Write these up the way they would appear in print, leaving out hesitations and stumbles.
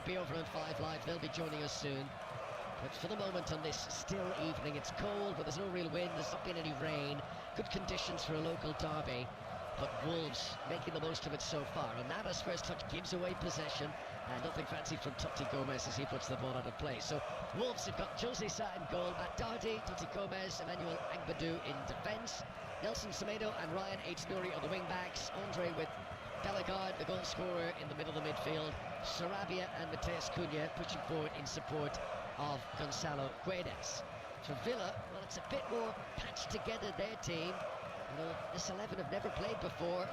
won't be over on 5 Live, they'll be joining us soon. But for the moment on this still evening, it's cold, but there's no real wind, there's not been any rain. Good conditions for a local derby. But Wolves making the most of it so far. Onana's first touch gives away possession, and nothing fancy from Totti Gomez as he puts the ball out of play. So Wolves have got Jose Sa in goal, Matt Doherty, Totti Gomez, Emmanuel Agbadou in defence, Nelson Semedo and Ryan Aït-Nouri on the wing-backs, Andre with Bellegarde, the goal scorer, in the middle of the midfield, Sarabia and Mateus Cunha pushing forward in support of Gonçalo Guedes. For Villa, well, it's a bit more patched together, their team. You know, this 11 have never played before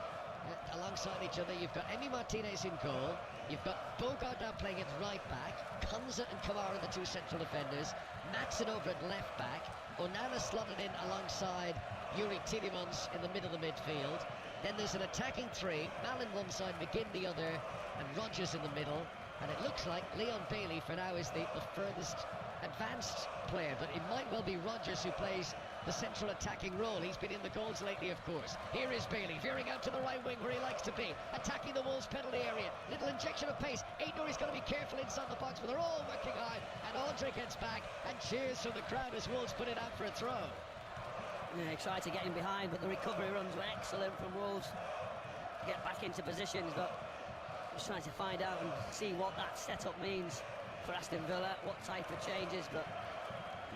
alongside each other. You've got Emi Martinez in goal, you've got Bogard now playing at right back, Konza and Kamara the two central defenders, Maatsen over at left back, Onana slotted in alongside Yuri Tielemans in the middle of the midfield. Then there's an attacking three, Malen one side, McGinn the other, and Rodgers in the middle. And it looks like Leon Bailey for now is the furthest advanced player, but it might well be Rodgers who plays the central attacking role. He's been in the goals lately, of course. Here is Bailey veering out to the right wing where he likes to be, attacking the Wolves penalty area. Little injection of pace. Aït-Nouri's got to be careful inside the box, but they're all working hard. And Andre gets back, and cheers from the crowd as Wolves put it out for a throw. Yeah, he tried to get in behind, but the recovery runs were excellent from Wolves to get back into positions. But just trying to find out and see what that setup means for Aston Villa, what type of changes. But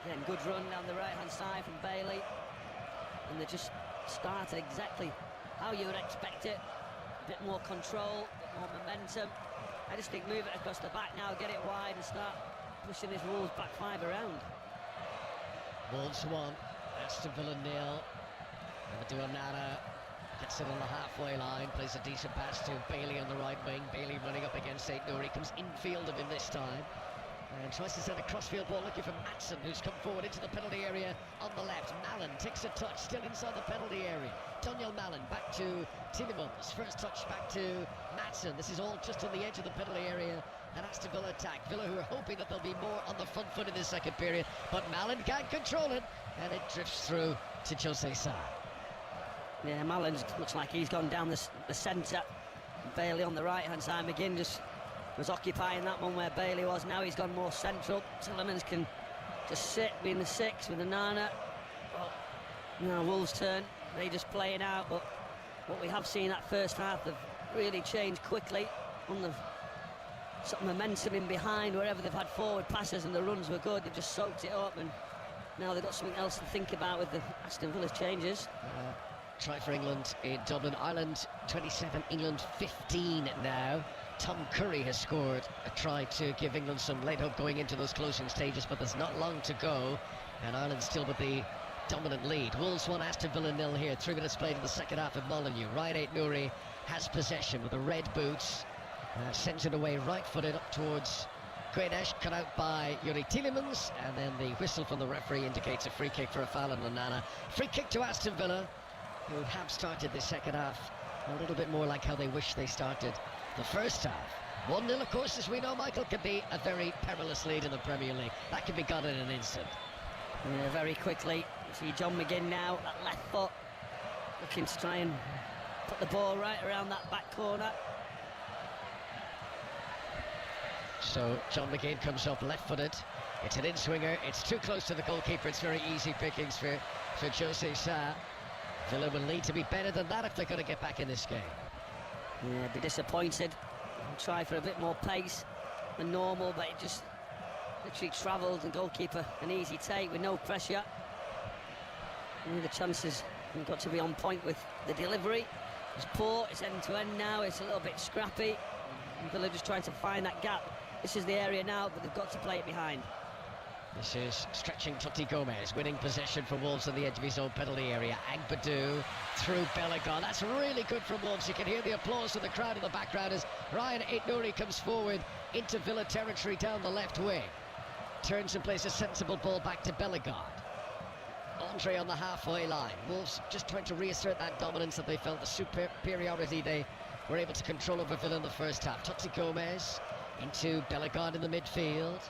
again, good run down the right-hand side from Bailey, and they just started exactly how you would expect it. A bit more control, a bit more momentum. I just think move it across the back now, get it wide and start pushing this Wolves back five around. Wolves 1, Aston Villa 0. Amadou Onana gets it on the halfway line, plays a decent pass to Bailey on the right wing. Bailey running up against Aït-Nouri, comes infield of him this time, and tries to send a crossfield ball looking for Maatsen, who's come forward into the penalty area on the left. Malen takes a touch, still inside the penalty area. Daniel Malen back to Tielemans, first touch back to Maatsen. This is all just on the edge of the penalty area, and Aston Villa attack. Villa who are hoping that they'll be more on the front foot in this second period, but Malen can't control it, and it drifts through to Jose Sa. Yeah, Malen looks like he's gone down the centre. Bailey on the right-hand side. McGinn just was occupying that one where Bailey was. Now he's gone more central. Tielemans can just sit, be in the 6 with Onana. Well, now Wolves' turn. They just playing out, but what we have seen that first half, they've really changed quickly on the sort of momentum in behind wherever they've had forward passes, and the runs were good. They've just soaked it up, and now they've got something else to think about with the Aston Villa's changes. Try for England in Dublin. Ireland 27, England 15 now. Tom Curry has scored a try to give England some late hope going into those closing stages, but there's not long to go, and Ireland still with the dominant lead. Wolves 1, Aston Villa 0 here. 3 minutes played in the second half of Molineux. Ryan Aït-Nouri has possession with the red boots, sends it away right-footed up towards Guedes, cut out by Yuri Tielemans, and then the whistle from the referee indicates a free kick for a foul on Onana. Free kick to Aston Villa, who have started this second half a little bit more like how they wish they started the first half. 1-0, of course, as we know, Michael, can be a very perilous lead in the Premier League. That can be got in an instant. Yeah, very quickly. You see John McGinn now, that left foot, looking to try and put the ball right around that back corner. So John McGinn comes up left-footed. It's an in-swinger. It's too close to the goalkeeper. It's very easy pickings for Jose Sa. Villa will need to be better than that if they're going to get back in this game. Yeah, be disappointed. Try for a bit more pace than normal, but it just literally travelled. The goalkeeper an easy take with no pressure. And the chances have got to be on point with the delivery. It's poor, it's end-to-end now, it's a little bit scrappy. And Villa just trying to find that gap. This is the area now, but they've got to play it behind. This is stretching Totti Gomez, winning possession for Wolves on the edge of his own penalty area. Agbadou through Bellegarde. That's really good from Wolves. You can hear the applause from the crowd in the background as Ryan Aït-Nouri comes forward into Villa territory down the left wing. Turns and plays a sensible ball back to Bellegarde. Andre on the halfway line. Wolves just trying to reassert that dominance that they felt, the superiority they were able to control over Villa in the first half. Totti Gomez into Bellegarde in the midfield.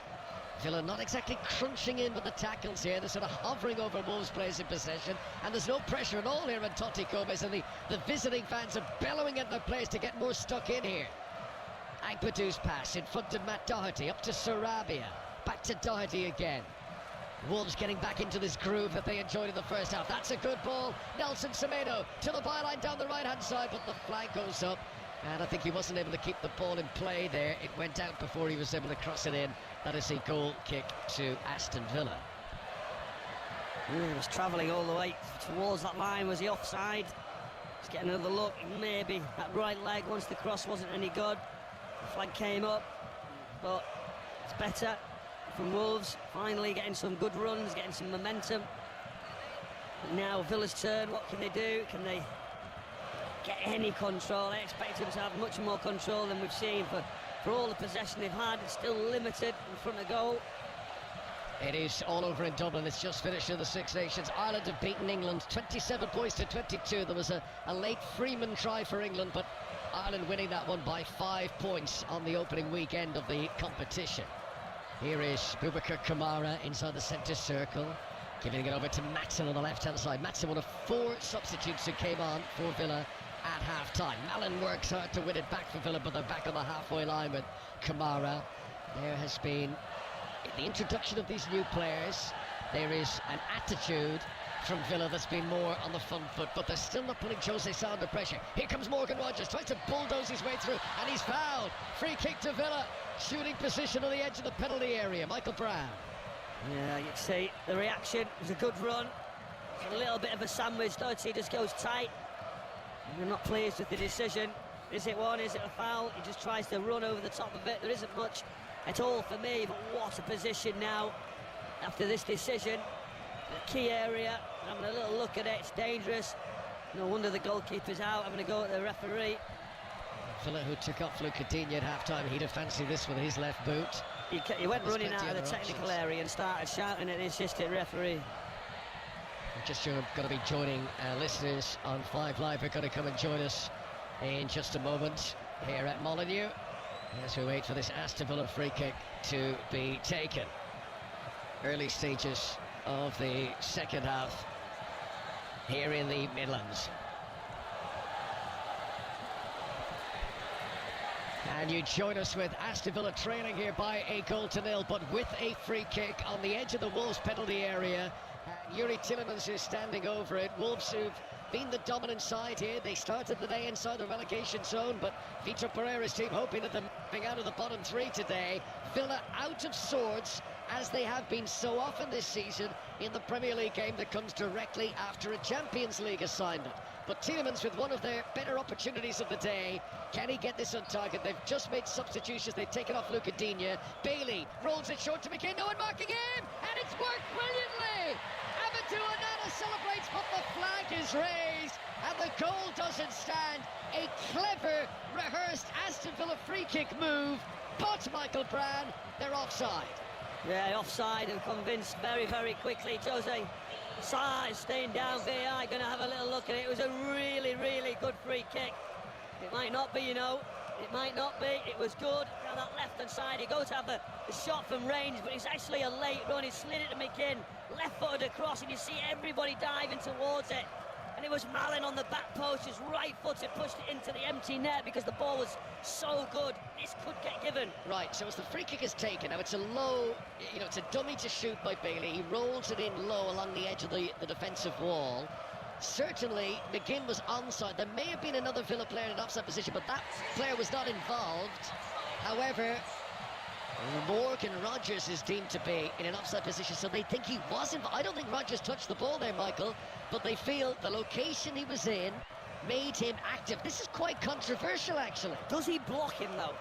Villa not exactly crunching in with the tackles here. They're sort of hovering over Wolves' players in possession, and there's no pressure at all here on Totti Gomez, and the visiting fans are bellowing at the players to get more stuck in here. Agbadu's pass in front of Matt Doherty, up to Sarabia, back to Doherty again. Wolves getting back into this groove that they enjoyed in the first half. That's a good ball. Nelson Semedo to the byline down the right-hand side, but the flag goes up. And I think he wasn't able to keep the ball in play there. It went out before he was able to cross it in. That is a goal kick to Aston Villa. He was travelling all the way towards that line. Was he offside? Just getting another look. Maybe that right leg, once the cross wasn't any good. The flag came up, but it's better from Wolves. Finally getting some good runs, getting some momentum. But now Villa's turn. What can they do? Can they get any control? I expect them to have much more control than we've seen for all the possession they've had. It's still limited in front of goal. It is all over in Dublin. It's just finished in the Six Nations. Ireland have beaten England 27 points to 22. There was a late Freeman try for England, but Ireland winning that one by 5 points on the opening weekend of the competition. Here is Boubacar Kamara inside the centre circle, giving it over to Matson on the left-hand side. Matson, one of 4 substitutes who came on for Villa at half-time. Mallon works hard to win it back for Villa, but they're back on the halfway line with Kamara. There has been the introduction of these new players. There is an attitude from Villa that's been more on the front foot, but they're still not putting Jose Sa under pressure. Here comes Morgan Rogers, tries to bulldoze his way through, and he's fouled. Free kick to Villa. Shooting position on the edge of the penalty area. Michael Brown. Yeah, you can see the reaction. It was a good run. A little bit of a sandwich. Doherty just goes tight. They're not pleased with the decision. Is it one? Is it a foul? He just tries to run over the top of it. There isn't much at all for me, but what a position now after this decision. The key area, having a little look at it. It's dangerous. No wonder the goalkeeper's out, having a go at the referee. Villa, who took off Luca Digne at half-time, he'd have fancied this with his left boot. He went running out of the technical area and started shouting at the assistant referee. I'm just sure I'm going to be joining listeners on 5 Live. We're going to come and join us in just a moment here at Molineux as we wait for this Aston Villa free kick to be taken. Early stages of the second half here in the Midlands. And you join us with Aston Villa trailing here by a 1-0, but with a free kick on the edge of the Wolves penalty area. Yuri Tillemans is standing over it. Wolves, who've been the dominant side here. They started the day inside the relegation zone, but Vitor Pereira's team hoping that they're moving out of the bottom 3 today. Villa out of sorts, as they have been so often this season in the Premier League game that comes directly after a Champions League assignment. But Tillemans with one of their better opportunities of the day. Can he get this on target? They've just made substitutions. They've taken off Luca Digne. Bailey rolls it short to McKinn. No one marking him, and it's worked brilliantly. Amadou Onana celebrates, but the flag is raised, and the goal doesn't stand. A clever, rehearsed Aston Villa free kick move, but Michael Brown, they're offside. Yeah, offside, and convinced very, very quickly. Jose Sa is staying down. VAR going to have a little look at it. It was a really, really good free kick. It might not be, you know. It might not be. It was good. Down that left-hand side, he goes to have the shot from range, but it's actually a late run. He slid it to McKinn, left-footed across, and you see everybody diving towards it. And it was Mallon on the back post, just right-footed, pushed it into the empty net because the ball was so good. This could get given. Right, so as the free kick is taken, now it's a low, you know, it's a dummy to shoot by Bailey. He rolls it in low along the edge of the defensive wall. Certainly, McGinn was onside. There may have been another Villa player in an offside position, but that player was not involved. However, Morgan Rogers is deemed to be in an offside position, so they think he was involved. I don't think Rogers touched the ball there, Michael, but they feel the location he was in made him active. This is quite controversial, actually. Does he block him, though?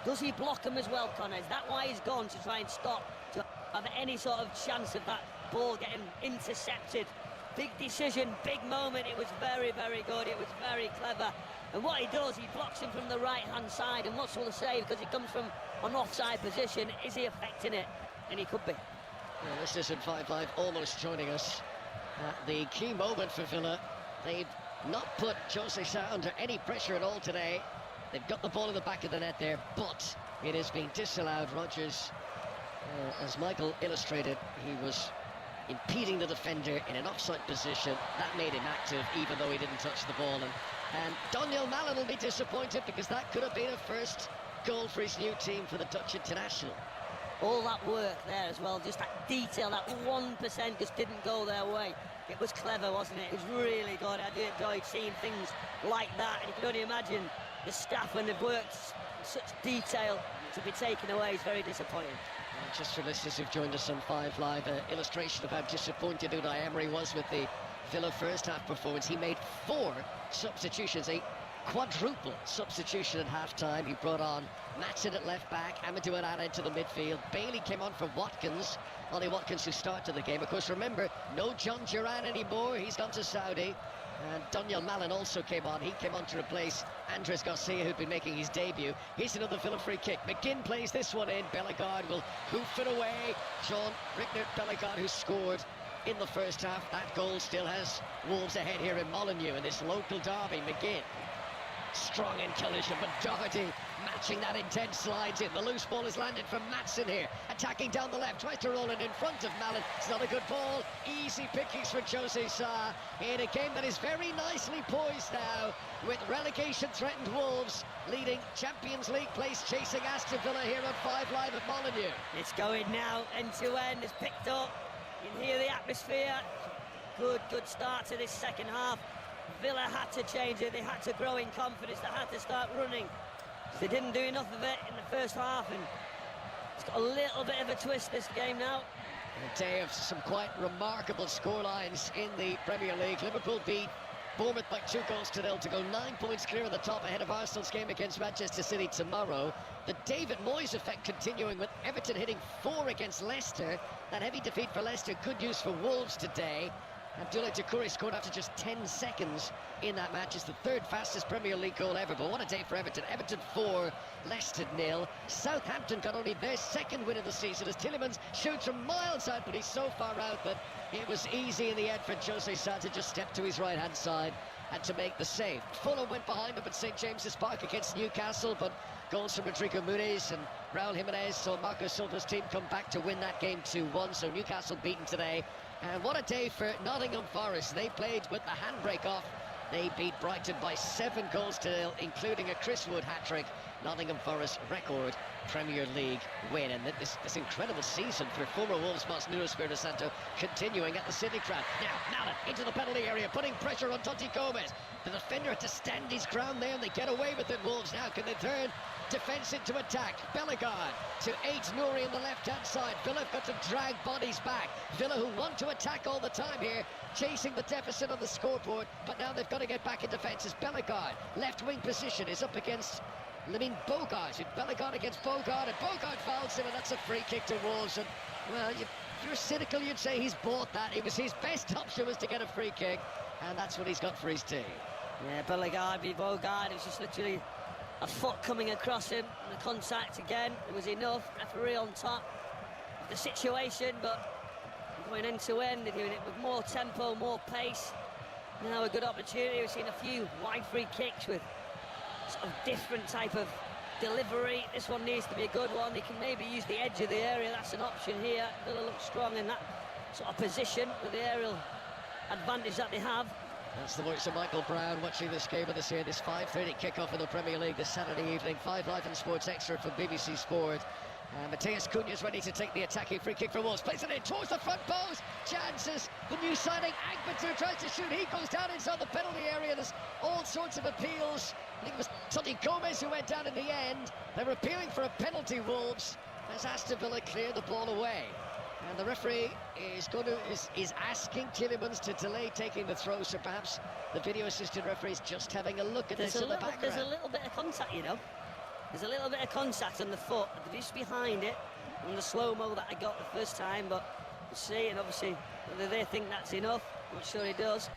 Does he block him as well, Connor? Is that why he's gone, to try and stop, to have any sort of chance of that ball getting intercepted? Big decision, big moment. It was very, very good. It was very clever. And what he does, he blocks him from the right-hand side. And what's all the save? Because he comes from an offside position. Is he affecting it? And he could be. Well, this isn't 5 Live almost joining us at the key moment for Villa. They've not put Jose Sa under any pressure at all today. They've got the ball in the back of the net there, but it has been disallowed. Rogers, as Michael illustrated, he was impeding the defender in an offside position. That made him active, even though he didn't touch the ball. And Daniel Mallon will be disappointed, because that could have been a first goal for his new team, for the Dutch international. All that work there as well, just that detail, that 1% just didn't go their way. It was clever, wasn't it? It was really good. I do enjoy seeing things like that, and you can only imagine the staff, when they've worked in such detail, to be taken away is very disappointing. And just for listeners who've joined us on 5 Live, an illustration of how disappointed Unai Emery was with the Villa first half performance. He made 4 substitutions, a quadruple substitution at half-time. He brought on Matson at left back, Amadou Onana into the midfield. Bailey came on for Watkins. Ollie Watkins, who started the game. Of course, remember, no John Duran anymore. He's gone to Saudi. And Daniel Malen also came on. He came on to replace Andres Garcia, who'd been making his debut. Here's another Villa free kick. McGinn plays this one in. Bellegarde will hoof it away. Jean Rickner Bellegarde, who scored in the first half. That goal still has Wolves ahead here in Molineux in this local derby. McGinn, strong in collision, but Doherty matching that intense, slides in. The loose ball is landed from Matson here, attacking down the left, tries to roll it in front of Malen. It's not a good ball. Easy pickings for Jose Sa in a game that is very nicely poised now, with relegation threatened Wolves leading Champions League place, chasing Aston Villa here on 5 Live at Molineux. It's going now, end to end. It's picked up. You can hear the atmosphere. Good start to this second half. Villa had to change it. They had to grow in confidence. They had to start running. They didn't do enough of it in the first half, and it's got a little bit of a twist this game now. A day of some quite remarkable scorelines in the Premier League. Liverpool beat Bournemouth by 2-0 to go 9 points clear at the top ahead of Arsenal's game against Manchester City tomorrow. The David Moyes effect continuing, with Everton hitting 4 against Leicester. That heavy defeat for Leicester, good news for Wolves today. Abdoulaye Doucouré scored after just 10 seconds in that match. It's the 3rd fastest Premier League goal ever, but what a day for Everton. Everton 4, Leicester 0. Southampton got only their 2nd win of the season as Tielemans shoots from miles out, but he's so far out that it was easy in the end for Jose Sa to just step to his right-hand side and to make the save. Fulham went behind him at St James's Park against Newcastle, but goals from Rodrigo Muniz and Raul Jimenez saw Marco Silva's team come back to win that game 2-1, so Newcastle beaten today. And what a day for Nottingham Forest. They played with the handbrake off. They beat Brighton by 7-0, including a Chris Wood hat-trick. Nottingham Forest record Premier League win. And this incredible season for former Wolves boss Nuno Espirito Santo continuing at the City Ground. Now, Malen into the penalty area, putting pressure on Toti Gomez. The defender had to stand his ground there, and they get away with it. Wolves now, can they turn defence into attack? Bellegarde to 8, Nouri on the left-hand side. Villa have got to drag bodies back. Villa, who want to attack all the time here, chasing the deficit on the scoreboard, but now they've got to get back in defence as Bellegarde, left-wing position, is up against Bogart. Bellegarde against Bogart, and Bogart fouls him, and that's a free kick to Wolves. And, well, if you're cynical, you'd say he's bought that. It was his best option was to get a free kick, and that's what he's got for his team. Yeah, Bellegarde beat Bogart. It was just literally a foot coming across him, and the contact again. It was enough. Referee on top of the situation, but going end to end, they're doing it with more tempo, more pace. Now a good opportunity. We've seen a few wide free kicks with sort of different type of delivery. This one needs to be a good one. They can maybe use the edge of the area. That's an option here. Villa look strong in that sort of position with the aerial advantage that they have. That's the voice of Michael Brown watching this game of this year, this 5:30 kickoff in the Premier League this Saturday evening. 5 Live and Sports Extra from BBC Sport. Mateus Cunha's ready to take the attacking free kick for Wolves. Plays it in towards the front post. Chances. The new signing, Agbatu, tries to shoot. He goes down inside the penalty area. There's all sorts of appeals. I think it was Toti Gomez who went down in the end. They're appealing for a penalty, Wolves, as Aston Villa clear the ball away. And the referee is asking Tielemans to delay taking the throw, so perhaps the video assistant referee is just having a look at this in the background. There's a little bit of contact, you know. There's a little bit of contact on the foot, just behind it, on the slow-mo that I got the first time, but we'll see, and obviously whether they think that's enough, I'm not sure he does.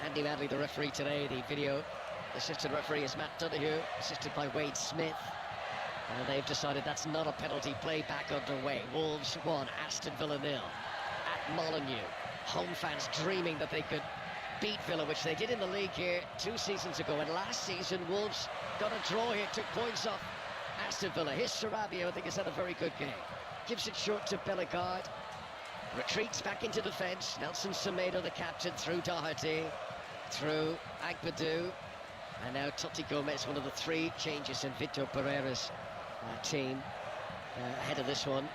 Andy Madley, the referee today. The video assistant referee is Matt Donoghue, assisted by Wade Smith. And they've decided that's not a penalty. Play back underway. Wolves 1, Aston Villa 0 at Molineux. Home fans dreaming that they could beat Villa, which they did in the league here 2 seasons ago. And last season, Wolves got a draw here, took points off Aston Villa. Here's Sarabia, I think, has had a very good game. Gives it short to Bellegarde. Retreats back into defence. Nelson Semedo, the captain, through Doherty, through Agbadou. And now Totti Gomez, one of the 3 changes in Vitor Pereira's team, ahead of this one.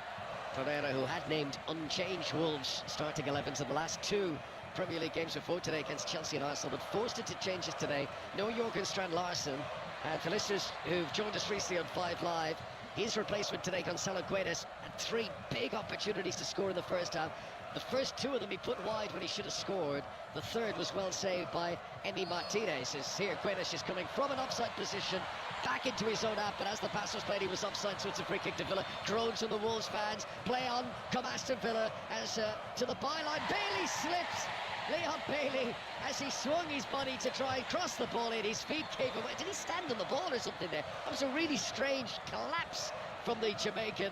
Pereira, who had named unchanged Wolves starting 11s in the last 2 Premier League games before today against Chelsea and Arsenal, but forced into changes today. No Jurgen Strand-Larsen. And for listeners who've joined us recently on 5 Live, his replacement today, Gonzalo Guedes, had 3 big opportunities to score in the first half. The first 2 of them he put wide when he should have scored. The third was well saved by Emi Martinez. As here, Guedes is coming from an offside position back into his own half, but as the pass was played, he was offside, so it's a free kick to Villa. Groans from the Wolves fans. Play on, come Aston Villa, as to the byline. Bailey slips. Leon Bailey, as he swung his body to try and cross the ball in, his feet came away. Did he stand on the ball or something there? That was a really strange collapse from the Jamaican.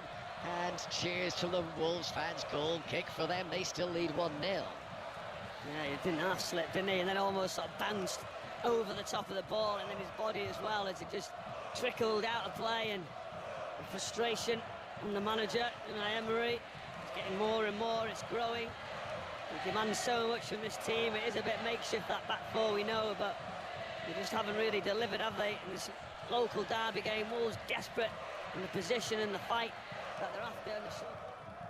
And cheers from the Wolves fans. Goal kick for them. They still lead 1-0. Yeah, he didn't half slip, didn't he? And then almost sort of bounced over the top of the ball, and then his body as well, as it just trickled out of play. And the frustration from the manager, Unai Emery, it's getting more and more. It's growing. He demands so much from this team. It is a bit makeshift, that back four, we know, but they just haven't really delivered, have they? In this local derby game, Wolves desperate in the position and the fight that they're after, and the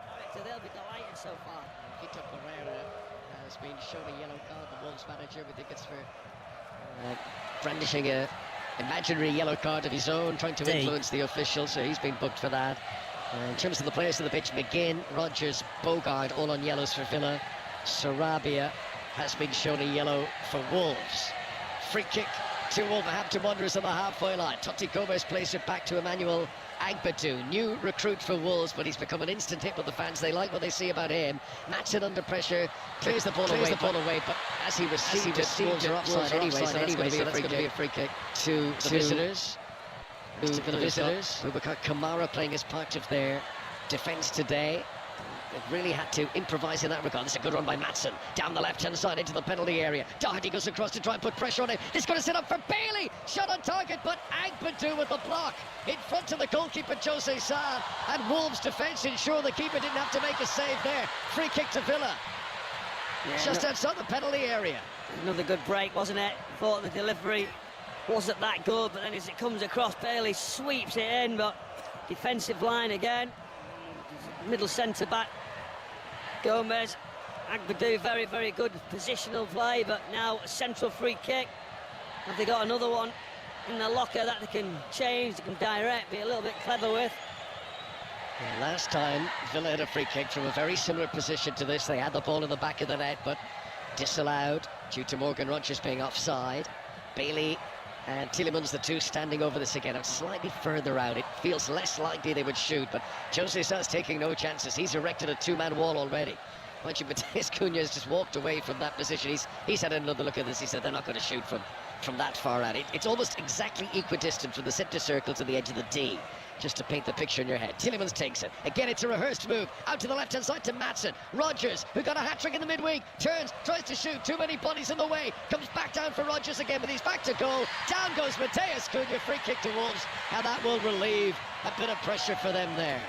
character, they'll be delighted so far. Vitor Pereira has been shown a yellow card, the Wolves manager. We think it's for brandishing a imaginary yellow card of his own, trying to influence the officials, so he's been booked for that. In terms of the players on the pitch, McGinn, Rodgers, Bogard, all on yellows for Villa. Sarabia has been shown a yellow for Wolves. Free kick to Wolverhampton Wanderers on the halfway line. Totti Gomez plays it back to Emmanuel Agbadou, new recruit for Wolves, but he's become an instant hit with the fans. They like what they see about him. Matson under pressure, clears the ball away, but as he received it, Wolves are offside anyway, so that's going to be a free kick to the visitors. Boubacar Kamara playing as part of their defence today. They've really had to improvise in that regard. This is a good run by Matson, down the left-hand side into the penalty area. Doherty goes across to try and put pressure on him. This is going to set up for Bailey. Shot on target, but Agbadou with the block in front of the goalkeeper, Jose Sa. And Wolves' defence ensure the keeper didn't have to make a save there. Free kick to Villa. Yeah, just outside the penalty area. Another good break, wasn't it? Thought the delivery wasn't that good, but then as it comes across, Bailey sweeps it in, but defensive line again. Middle centre-back Gomez, Agbadou, very, very good positional play, but now a central free kick. Have they got another one in the locker that they can change, they can direct, be a little bit clever with? Yeah, last time Villa had a free kick from a very similar position to this. They had the ball in the back of the net, but disallowed due to Morgan Rodgers being offside. Bailey and Tielemans, the 2 standing over this again. It's slightly further out. It feels less likely they would shoot, but Jose Sa's taking no chances. He's erected a 2-man wall already. Mind you, Mateus Cunha has just walked away from that position. He's had another look at this. He said they're not going to shoot from that far out. It's almost exactly equidistant from the centre circle to the edge of the D, just to paint the picture in your head. Tielemans takes it. Again, it's a rehearsed move. Out to the left-hand side to Matson. Rodgers, who got a hat-trick in the midweek, turns, tries to shoot. Too many bodies in the way. Comes back down for Rodgers again, but he's back to goal. Down goes Mateus Cunha. Free kick to Wolves. And that will relieve a bit of pressure for them there.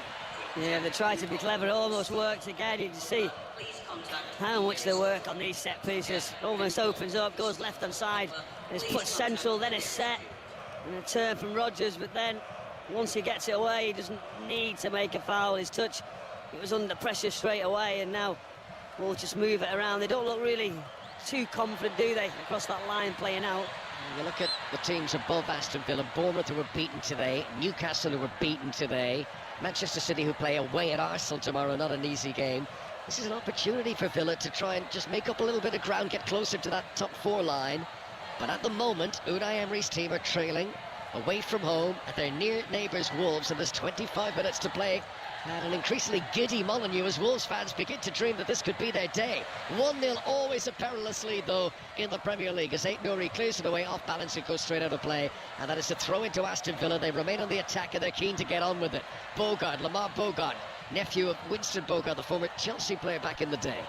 Yeah, they try to be clever. It almost works again. You can see how much they work on these set pieces. Almost opens up, goes left-hand side. It's put central, then it's set. And a turn from Rodgers, but then once he gets it away, he doesn't need to make a foul. His touch, it was under pressure straight away, and now we'll just move it around. They don't look really too confident, do they, across that line playing out? You look at the teams above Aston Villa. Bournemouth, who were beaten today. Newcastle, who were beaten today. Manchester City, who play away at Arsenal tomorrow. Not an easy game. This is an opportunity for Villa to try and just make up a little bit of ground, get closer to that top 4 line. But at the moment, Unai Emery's team are trailing away from home at their near neighbours Wolves, and there's 25 minutes to play. And an increasingly giddy Molineux as Wolves fans begin to dream that this could be their day. 1-0, always a perilous lead though in the Premier League, as Aït-Nouri clears it away off balance and goes straight out of play. And that is a throw into Aston Villa. They remain on the attack and they're keen to get on with it. Bogard, Lamar Bogard, nephew of Winston Bogard, the former Chelsea player back in the day.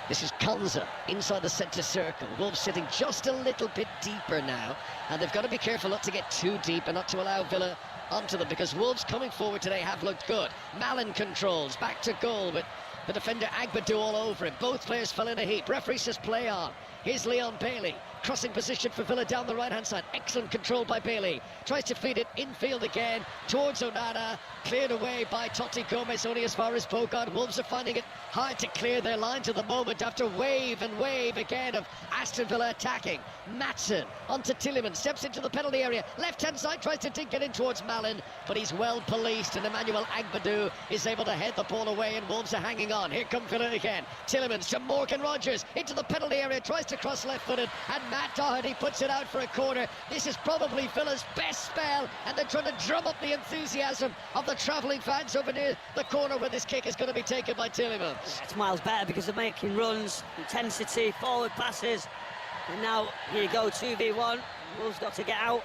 This is Konza inside the centre circle. Wolves sitting just a little bit deeper now, and they've got to be careful not to get too deep and not to allow Villa onto them, because Wolves coming forward today have looked good. Mallon controls, back to goal, but the defender Agbadou all over him. Both players fell in a heap. Referee says play on. Here's Leon Bailey. crossing position for Villa down the right-hand side. Excellent control by Bailey. Tries to feed it infield again towards Onana. Cleared away by Totti Gomez, only as far as Bogard. Wolves are finding it hard to clear their lines at the moment after wave and wave again of Aston Villa attacking. Maatsen onto Tielemans, steps into the penalty area. Left-hand side, tries to dink it in towards Mallon, but he's well policed, and Emmanuel Agbadou is able to head the ball away, and Wolves are hanging on. Here come Villa again. Tielemans to Morgan Rogers, into the penalty area, tries to cross left-footed, and Matt Doherty puts it out for a corner. This is probably Villa's best spell, and they're trying to drum up the enthusiasm of the travelling fans over near the corner where this kick is going to be taken by Tielemans. It's miles better because they're making runs, intensity, forward passes, and now here you go, 2v1. Wolves got to get out.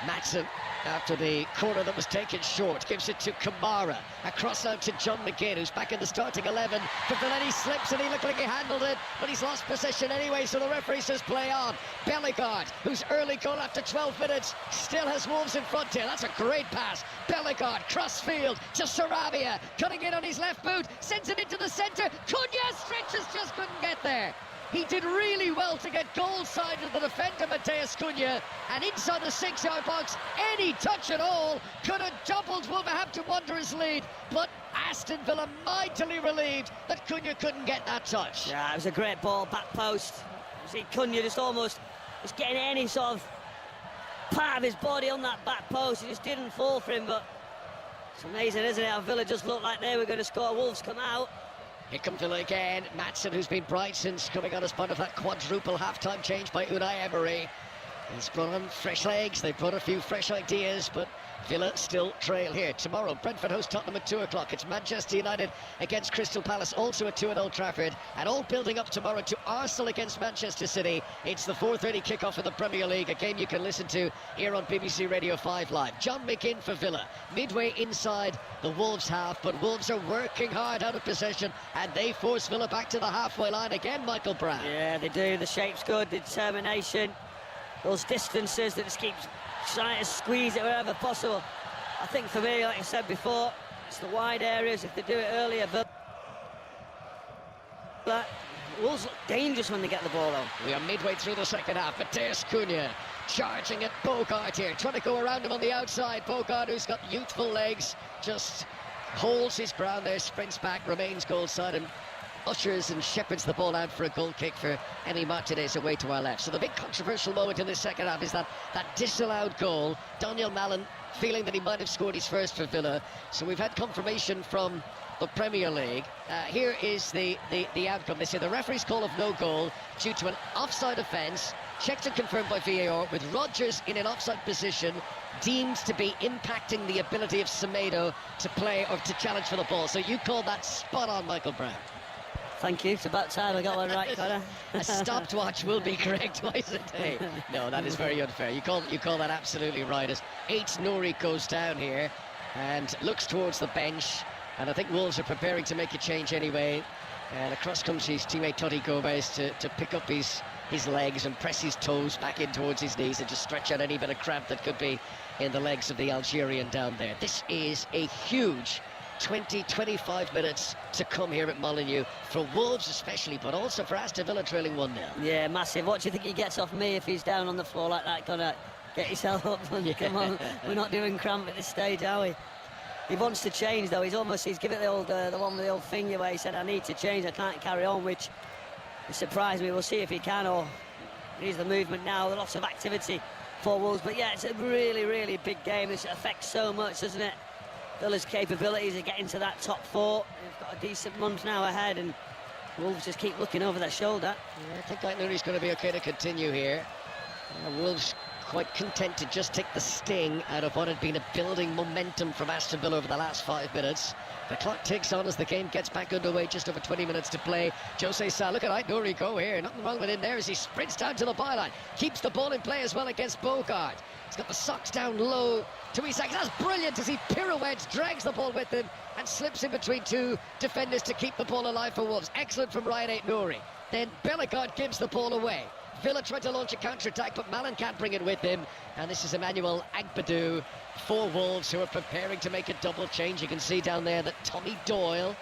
Maatsen, after the corner that was taken short, gives it to Kamara. Across out to John McGinn, who's back in the starting 11. Villani slips and he looked like he handled it, but he's lost possession anyway, so the referee says play on. Bellegarde, whose early goal after 12 minutes, still has Wolves in front here. That's a great pass. Bellegarde, cross field to Sarabia, cutting in on his left boot, sends it into the centre. Cunha stretches, just couldn't get there. He did really well to get goal side of the defender, Mateus Cunha, and inside the 6-yard box, any touch at all could have doubled Wolverhampton Wanderers' lead, but Aston Villa mightily relieved that Cunha couldn't get that touch. Yeah, it was a great ball, back post. You see Cunha just almost getting any sort of part of his body on that back post. He just didn't fall for him, but it's amazing, isn't it, how Villa just looked like they were going to score. Wolves come out. Here comes Villa again. Maatsen, who's been bright since coming on as part of that quadruple half-time change by Unai Emery. He's brought on fresh legs, they've brought a few fresh ideas, but Villa still trail here. Tomorrow, Brentford host Tottenham at 2 o'clock. It's Manchester United against Crystal Palace, also at 2 at Old Trafford. And all building up tomorrow to Arsenal against Manchester City. It's the 4:30 kickoff of the Premier League, a game you can listen to here on BBC Radio 5 Live. John McGinn for Villa, midway inside the Wolves half, but Wolves are working hard out of possession, and they force Villa back to the halfway line again, Michael Brown. Yeah, they do. The shape's good, the determination, those distances that just keep trying to squeeze it wherever possible. I think for me, like I said before, it's the wide areas. If they do it earlier, but Wolves look dangerous when they get the ball on. We are midway through the second half. Mateus Cunha charging at Bogard here, trying to go around him on the outside. Bogard, who's got youthful legs, just holds his ground there, sprints back, remains goal side, and ushers and shepherds the ball out for a goal kick for Emi Martinez away to our left. So the big controversial moment in this second half is that disallowed goal. Daniel Mallon feeling that he might have scored his first for Villa. So we've had confirmation from the Premier League. Here is the outcome. They say the referee's call of no goal due to an offside offence, checked and confirmed by VAR, with Rodgers in an offside position, deemed to be impacting the ability of Semedo to play or to challenge for the ball. So you call that spot on, Michael Brown. Thank you. It's about time I got one right, Connor. A stopwatch will be correct twice a day. No, that is very unfair. You call that absolutely right. As Ait-Nouri goes down here and looks towards the bench, and I think Wolves are preparing to make a change anyway. And across comes his teammate Totti Gomez to pick up his legs and press his toes back in towards his knees and just stretch out any bit of cramp that could be in the legs of the Algerian down there. This is a huge 20-25 minutes to come here at Molineux, for Wolves especially, but also for Aston Villa trailing 1-0. Yeah, massive. What do you think he gets off me if he's down on the floor like that? Gonna get yourself up. Come on, we're not doing cramp at this stage, are we? He wants to change though. He's given the old the one with the old finger where he said, I need to change, I can't carry on, which surprised me. We'll see if he can, or here's the movement now. Lots of activity for Wolves, but yeah, it's a really, really big game. This affects so much, doesn't it? Villa's capabilities of getting to that top 4. They've got a decent month now ahead, and Wolves just keep looking over their shoulder. Yeah, I think Ait-Nouri's going to be okay to continue here. Wolves quite content to just take the sting out of what had been a building momentum from Aston Villa over the last 5 minutes. The clock ticks on as the game gets back underway, just over 20 minutes to play. Jose Sa, look at Ait-Nouri go here. Nothing wrong with him there as he sprints down to the byline. Keeps the ball in play as well against Bogard. He's got the socks down low to his legs. That's brilliant as he pirouettes, drags the ball with him and slips in between 2 defenders to keep the ball alive for Wolves. Excellent from Ryan Ait-Nouri. Then Bellegarde gives the ball away. Villa tried to launch a counter-attack, but Mallon can't bring it with him. And this is Emmanuel Agbadou for Wolves, who are preparing to make a double change. You can see down there that Tommy Doyle,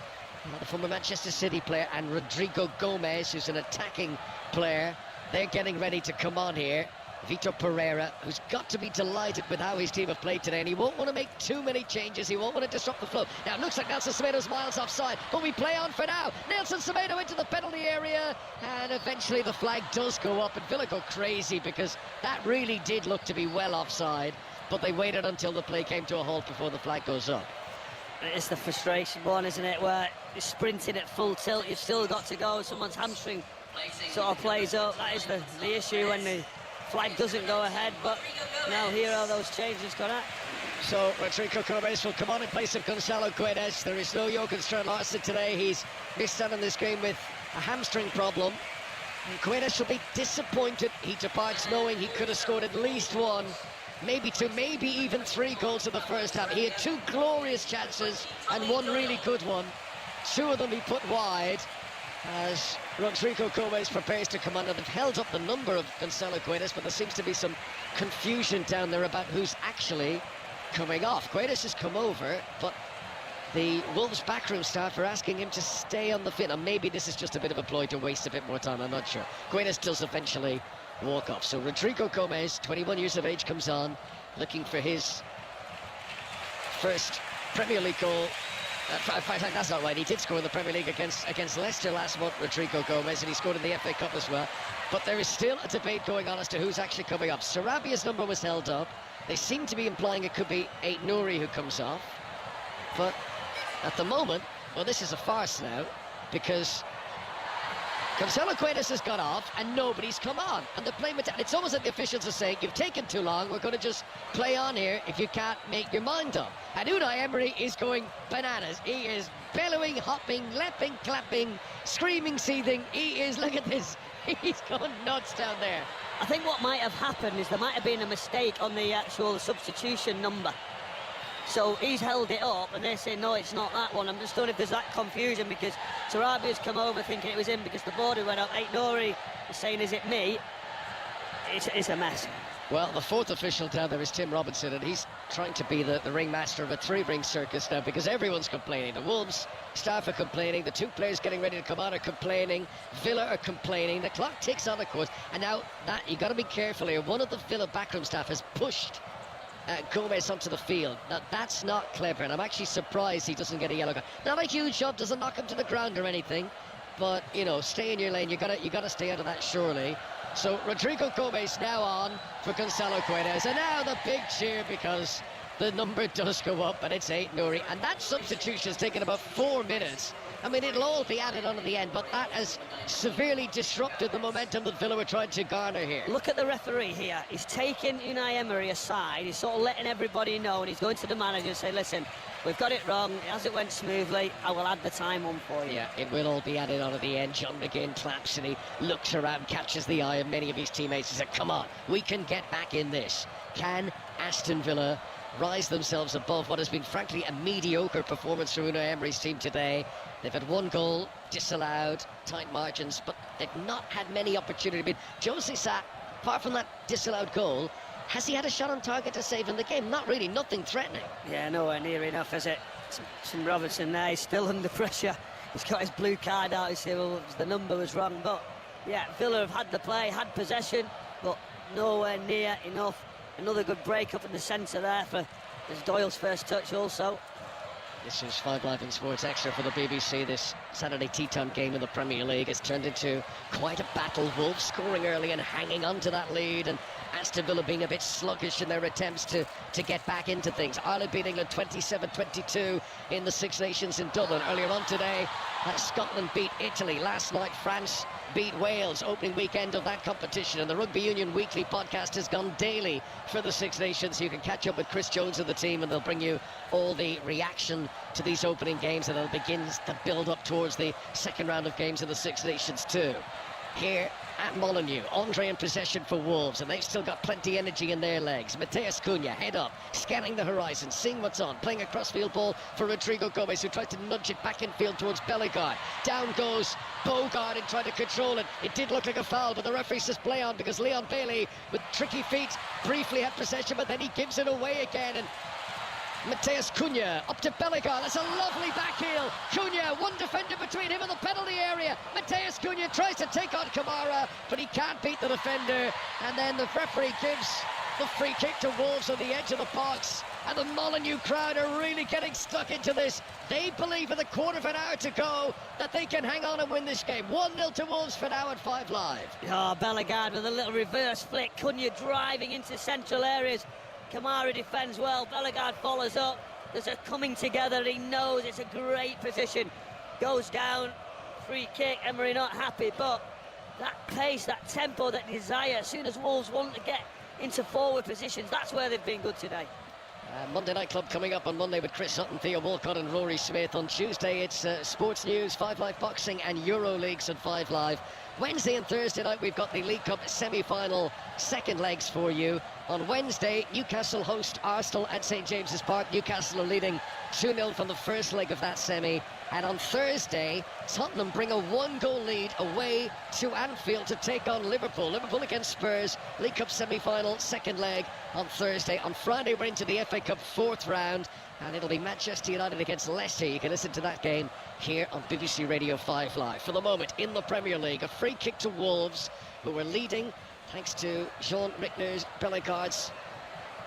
the former Manchester City player, and Rodrigo Gomez, who's an attacking player, they're getting ready to come on here. Vitor Pereira, who's got to be delighted with how his team have played today, and he won't want to make too many changes. He won't want to disrupt the flow. Now, it looks like Nelson Semedo's miles offside, but we play on for now. Nelson Semedo into the penalty area, and eventually the flag does go up, and Villa go crazy because that really did look to be well offside, but they waited until the play came to a halt before the flag goes up. It's the frustration one, isn't it, where you're sprinting at full tilt, you've still got to go, someone's hamstring sort of plays up. That is the issue when the flag doesn't go ahead, but now here are those changes, Conrad. So Rodrigo Gomez will come on in place of Gonzalo Guedes. There is no Jochen Strand-Larsen today. He's missed out on this game with a hamstring problem. And Guedes will be disappointed. He departs knowing he could have scored at least one, maybe two, maybe even 3 goals in the first half. He had 2 glorious chances and 1 really good one. 2 of them he put wide as Rodrigo Gomez prepares to come on. And they've held up the number of Gonzalo Guedes, but there seems to be some confusion down there about who's actually coming off. Guedes has come over, but the Wolves backroom staff are asking him to stay on the field, and maybe this is just a bit of a ploy to waste a bit more time, I'm not sure. Guedes does eventually walk off. So Rodrigo Gomez, 21 years of age, comes on, looking for his first Premier League goal. That's not right, he did score in the Premier League against Leicester last month, Rodrigo Gomez, and he scored in the FA Cup as well. But there is still a debate going on as to who's actually coming up. Sarabia's number was held up. They seem to be implying it could be Aït-Nouri who comes off. But at the moment, well, this is a farce now, because Gonzalo Guedes has got off and nobody's come on. And they're playing with that. It's almost like the officials are saying, you've taken too long, we're going to just play on here if you can't make your mind up. And Unai Emery is going bananas. He is bellowing, hopping, leaping, clapping, screaming, seething. He is, look at this, he's going nuts down there. I think what might have happened is there might have been a mistake on the actual substitution number. So he's held it up and they're saying, no, it's not that one. I'm just wondering if there's that confusion, because Sarabia's come over thinking it was him because the border went up. Aït-Nouri is saying, is it me? It's a mess. Well, the 4th official down there is Tim Robinson, and he's trying to be the ringmaster of a 3-ring circus now, because everyone's complaining. The Wolves staff are complaining, the 2 players getting ready to come on are complaining, Villa are complaining, the clock ticks on, of course, and now that you've got to be careful here. One of the Villa backroom staff has pushed Gomez onto the field. Now that's not clever, and I'm actually surprised he doesn't get a yellow card. Not a huge shove, doesn't knock him to the ground or anything, but you know, stay in your lane. You gotta stay out of that, surely. So Rodrigo Gomez now on for Gonzalo Guedes, and now the big cheer because the number does go up, and it's Aït-Nouri, and that substitution has taken about 4 minutes. I mean, it'll all be added on at the end, but that has severely disrupted the momentum that Villa were trying to garner here. Look at the referee here. He's taking Unai Emery aside. He's sort of letting everybody know, and he's going to the manager and say, listen, we've got it wrong. As it went smoothly, I will add the time on for you. Yeah, it will all be added on at the end. John McGinn claps and he looks around, catches the eye of many of his teammates and says, come on, we can get back in this. Can Aston Villa rise themselves above what has been, frankly, a mediocre performance from Unai Emery's team today? They've had 1 goal disallowed, tight margins, but they've not had many opportunities. I mean, Jose Sa, apart from that disallowed goal, has he had a shot on target to save in the game? Not really, nothing threatening. Yeah, nowhere near enough, is it? Tim Robinson there, he's still under pressure. He's got his blue card out, he said, well, the number was wrong, but yeah, Villa have had the play, had possession, but nowhere near enough. Another good break up in the centre there for Doyle's first touch also. This is 5 Live in Sports Extra for the BBC. This Saturday tea time game in the Premier League has turned into quite a battle. Wolves scoring early and hanging on to that lead, and Aston Villa being a bit sluggish in their attempts to get back into things. Ireland beat England 27-22 in the Six Nations in Dublin. Earlier on today, Scotland beat Italy. Last night, France beat Wales, opening weekend of that competition. And the Rugby Union Weekly podcast has gone daily for the Six Nations. You can catch up with Chris Jones and the team, and they'll bring you all the reaction to these opening games, and it begins to build up towards the second round of games in the Six Nations too. Here at Molineux, Andre in possession for Wolves, and they've still got plenty of energy in their legs. Mateus Cunha, head up, scanning the horizon, seeing what's on, playing a crossfield ball for Rodrigo Gomez, who tries to nudge it back in field towards Bellegarde. Down goes Bogard and trying to control it. It did look like a foul, but the referee says play on, because Leon Bailey, with tricky feet, briefly had possession, but then he gives it away again. And Mateus Cunha up to Bellegarde. That's a lovely back heel. Cunha, one defender between him and the penalty area. Mateus Cunha tries to take on Kamara, but he can't beat the defender. And then the referee gives the free kick to Wolves on the edge of the box. And the Molineux crowd are really getting stuck into this. They believe with a quarter of an hour to go that they can hang on and win this game. 1-0 to Wolves for now at 5 Live. Oh, Bellegarde with a little reverse flick. Cunha driving into central areas. Kamara defends well, Bellegarde follows up. There's a coming together, he knows it's a great position. Goes down, free kick, Emery not happy, but that pace, that tempo, that desire, as soon as Wolves want to get into forward positions, that's where they've been good today. Monday Night Club coming up on Monday with Chris Sutton, Theo Walcott and Rory Smith. On Tuesday it's sports news, 5 Live boxing and Euro Leagues at 5 Live. Wednesday and Thursday night we've got the League Cup semi-final second legs for you. On Wednesday, Newcastle host Arsenal at St James's Park. Newcastle are leading 2-0 from the first leg of that semi. And on Thursday, Tottenham bring a 1-goal lead away to Anfield to take on Liverpool. Liverpool against Spurs, League Cup semi-final second leg on Thursday. On Friday, we're into the FA Cup fourth round, and it'll be Manchester United against Leicester. You can listen to that game here on BBC Radio 5 Live. For the moment, in the Premier League, a free kick to Wolves, who were leading thanks to Jean Richner's Bellegarde's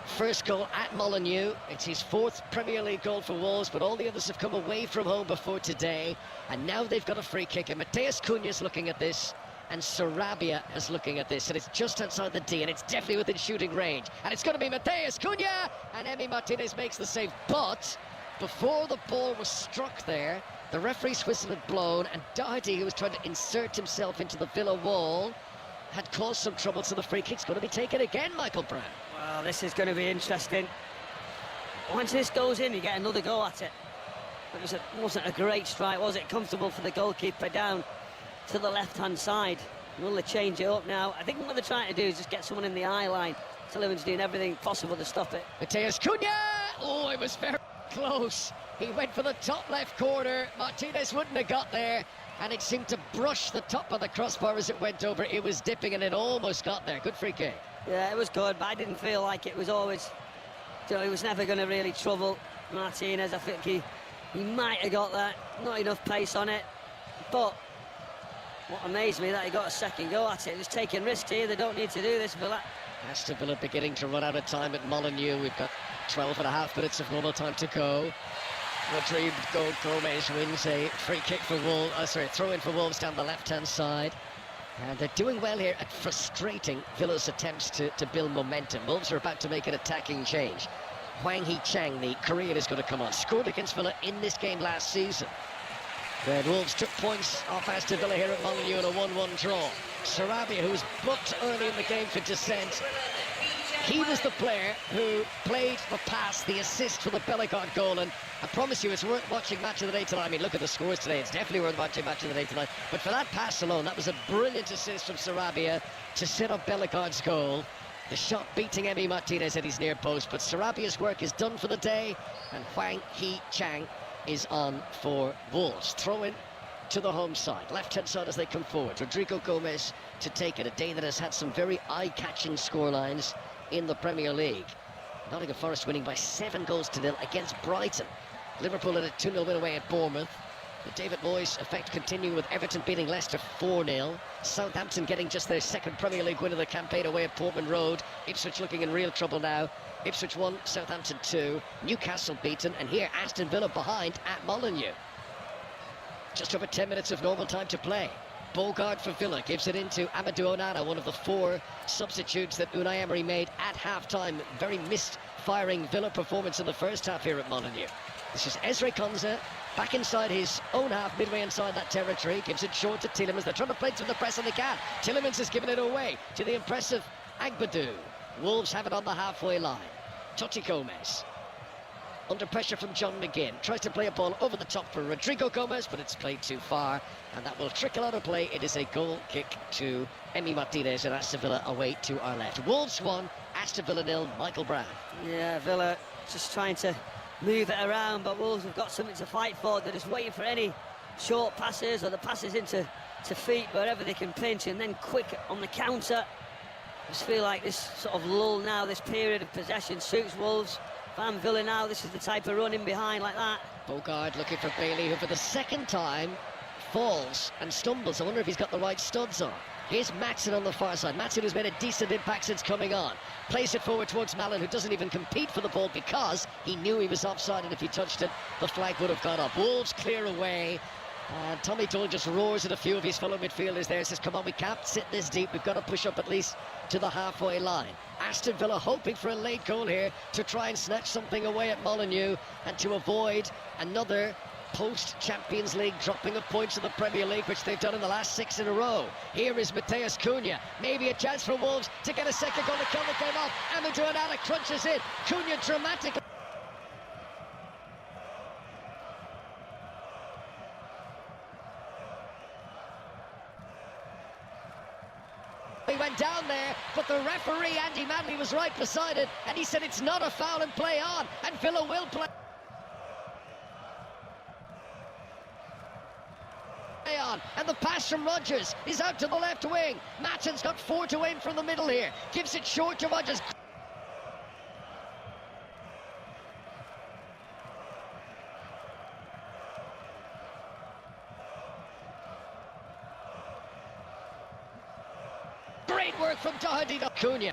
first goal at Molineux. It's his 4th Premier League goal for Wolves, but all the others have come away from home before today, and now they've got a free kick, and Mateus Cunha's looking at this, and Sarabia is looking at this, and it's just outside the D, and it's definitely within shooting range, and it's going to be Mateus Cunha, and Emi Martinez makes the save. But before the ball was struck there, the referee's whistle had blown, and Doherty, who was trying to insert himself into the Villa wall, had caused some trouble, so the free kick's going to be taken again, Michael Brown. Well, this is going to be interesting. Once this goes in, you get another go at it. It wasn't a great strike, was it? Comfortable for the goalkeeper down to the left-hand side. Will they change it up now? I think what they're trying to do is just get someone in the eye line. Tillman's doing everything possible to stop it. Mateus Cunha! Oh, it was very close. He went for the top left corner. Martinez wouldn't have got there, and it seemed to brush the top of the crossbar as it went over. It was dipping, and it almost got there. Good free kick. Yeah, it was good, but I didn't feel like it was always... You know, he was never going to really trouble Martinez. I think he might have got that. Not enough pace on it. But what amazed me that he got a second go at it. He was taking risks here. They don't need to do this, Villa. Aston Villa beginning to run out of time at Molineux. We've got 12.5 minutes of normal time to go. Rodrigo Gomez wins a free kick for Wolves. Throw in for Wolves down the left-hand side. And they're doing well here at frustrating Villa's attempts to build momentum. Wolves are about to make an attacking change. Hwang Hee-chang, the Korean, is going to come on. Scored against Villa in this game last season. Then Wolves took points off Aston Villa here at Molineux in a 1-1 draw. Sarabia, who was booked early in the game for dissent, he was the player who played the pass, the assist for the Bellegarde goal, and I promise you it's worth watching Match of the Day tonight. I mean, look at the scores today, it's definitely worth watching Match of the Day tonight. But for that pass alone, that was a brilliant assist from Sarabia to set up Bellegarde's goal. The shot beating Emi Martinez at his near post, but Sarabia's work is done for the day, and Hwang Hee-chang is on for Wolves. Throw in to the home side, left-hand side as they come forward. Rodrigo Gomez to take it, a day that has had some very eye-catching scorelines in the Premier League. Nottingham Forest winning by 7-0 against Brighton. Liverpool had a 2-0 win away at Bournemouth. The David Moyes effect continuing with Everton beating Leicester 4-0. Southampton getting just their 2nd Premier League win of the campaign away at Portman Road. Ipswich looking in real trouble now. Ipswich 1, Southampton 2. Newcastle beaten, and here Aston Villa behind at Molineux. Just over 10 minutes of normal time to play. Bogard for Villa gives it into Amadou Onana, one of the 4 substitutes that Unai Emery made at half-time. Very misfiring Villa performance in the first half here at Molineux. This is Ezri Konsa, back inside his own half, midway inside that territory. Gives it short to Tielemans. They're trying to play through the press and they can. Tielemans has given it away to the impressive Agbadou. Wolves have it on the halfway line. Totti Gomez. Under pressure from John McGinn. Tries to play a ball over the top for Rodrigo Gomez, but it's played too far, and that will trickle out of play. It is a goal kick to Emi Martinez, and Aston Villa away to our left. Wolves 1, Aston Villa 0. Michael Brown. Yeah, Villa just trying to move it around, but Wolves have got something to fight for. They're just waiting for any short passes or the passes into feet, wherever they can pinch, and then quick on the counter. I just feel like this sort of lull now, this period of possession suits Wolves. Van Villa now, this is the type of running behind like that. Bogard looking for Bailey, who for the second time falls and stumbles. I wonder if he's got the right studs on. Here's Matson on the far side. Matson, who's made a decent impact since coming on, plays it forward towards Mallon, who doesn't even compete for the ball because he knew he was offside, and if he touched it, the flag would have gone up. Wolves clear away. And Tommy Doyle just roars at a few of his fellow midfielders there, says, come on, we can't sit this deep, we've got to push up at least to the halfway line. Aston Villa hoping for a late goal here to try and snatch something away at Molineux and to avoid another post-Champions League dropping of points in the Premier League, which they've done in the last 6 in a row. Here is Mateus Cunha, maybe a chance for Wolves to get a second goal to kill the game off. Amadou Onana crunches in, Cunha dramatic. He went down there, but the referee, Andy Manley, was right beside it, and he said it's not a foul and play on, and Villa will play on. And the pass from Rodgers is out to the left wing. Matson's got 4 to aim from the middle here, gives it short to Rodgers. Great work from Doherty to Cunha.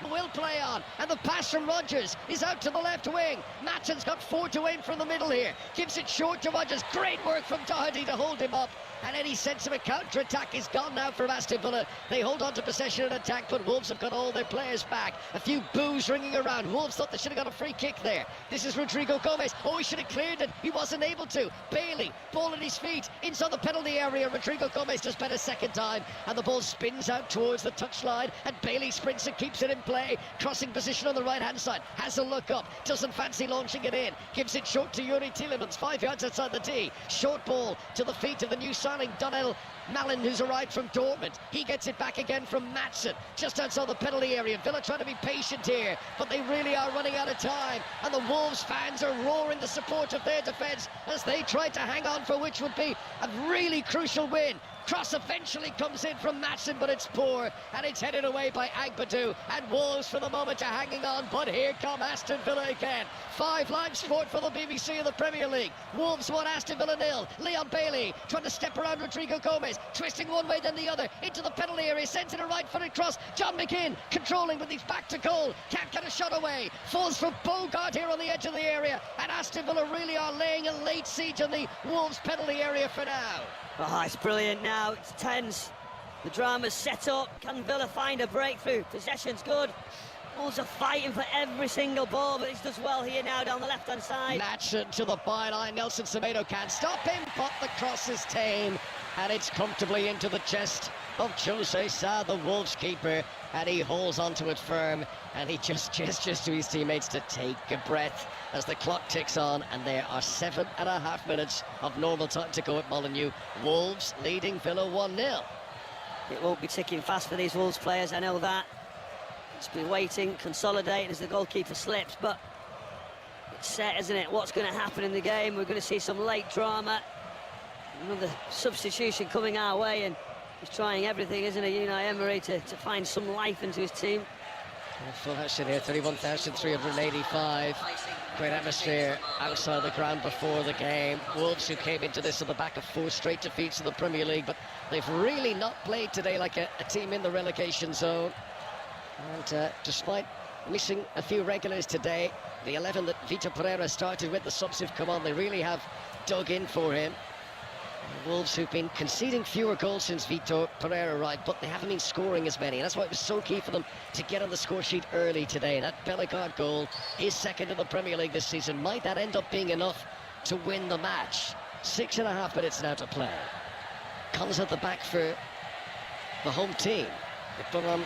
Will play on, and the pass from Rodgers is out to the left wing. Matson's got 4 to aim from the middle here, gives it short to Rodgers. Great work from Doherty to hold him up, and any sense of a counter-attack is gone now from Aston Villa. They hold on to possession and attack, but Wolves have got all their players back. A few boos ringing around. Wolves thought they should have got a free kick there. This is Rodrigo Gomez. Oh, he should have cleared it. He wasn't able to. Bailey, ball at his feet, inside the penalty area. Rodrigo Gomez just bet a second time, and the ball spins out towards the touchline, and Bailey sprints and keeps it in play. Crossing position on the right-hand side. Has a look up. Doesn't fancy launching it in. Gives it short to Yuri Tielemans, 5 yards outside the tee. Short ball to the feet of the new signing, Donnell Mallon, who's arrived from Dortmund. He gets it back again from Matson, just outside the penalty area. Villa trying to be patient here, but they really are running out of time. And the Wolves fans are roaring the support of their defence as they try to hang on for which would be a really crucial win. Cross eventually comes in from Matson, but it's poor, and it's headed away by Agbadou, and Wolves for the moment are hanging on, but here come Aston Villa again. 5 live sport for the BBC in the Premier League. Wolves 1, Aston Villa 0. Leon Bailey trying to step around Rodrigo Gomez, twisting one way then the other, into the penalty area, sends it a right-footed cross. John McGinn controlling with his back to goal, can't get a shot away, falls for Bogard here on the edge of the area, and Aston Villa really are laying a late siege on the Wolves penalty area for now. Oh, it's brilliant now, it's tense. The drama's set up. Can Villa find a breakthrough? Possession's good. Wolves are fighting for every single ball, but he does well here now down the left-hand side. Matson to the byline. Nelson Semedo can't stop him, but the cross is tame, and it's comfortably into the chest of Jose Sa, the Wolves keeper, and he holds onto it firm, and he just gestures to his teammates to take a breath as the clock ticks on, and there are 7.5 minutes of normal time to go at Molineux. Wolves leading Villa 1-0. It won't be ticking fast for these Wolves players, I know that. It's been waiting, consolidating as the goalkeeper slips, but it's set, isn't it? What's going to happen in the game? We're going to see some late drama. Another substitution coming our way, and he's trying everything, isn't he, Unai Emery, to find some life into his team. Full house in here, 31,385. Great atmosphere outside the ground before the game. Wolves, who came into this on the back of 4 straight defeats in the Premier League, but they've really not played today like a team in the relegation zone. And despite missing a few regulars today, the 11 that Vitor Pereira started with, the subs have come on. They really have dug in for him. Wolves, who've been conceding fewer goals since Vitor Pereira arrived, but they haven't been scoring as many, and that's why it was so key for them to get on the score sheet early today. That Bellegarde goal is second in the Premier League this season. Might that end up being enough to win the match? 6.5 minutes now to play. Comes at the back for the home team. They put on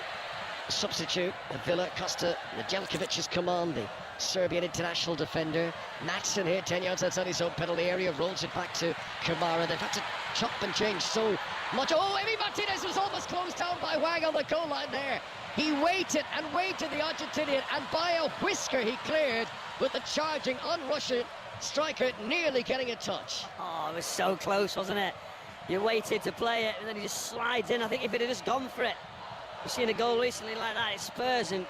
a substitute. The Villa, Costa Nedeljkovic has come on, the Serbian international defender. Matson here, 10 yards outside his own penalty area, rolls it back to Kamara. They've had to chop and change so much. Oh, Emi Martinez was almost closed down by Wang on the goal line there. He waited and waited, the Argentinian, and by a whisker he cleared with the charging, unrushing striker nearly getting a touch. Oh, it was so close, wasn't it? You waited to play it, and then he just slides in. I think if he'd have just gone for it. You've seen a goal recently like that, it's Spurs, and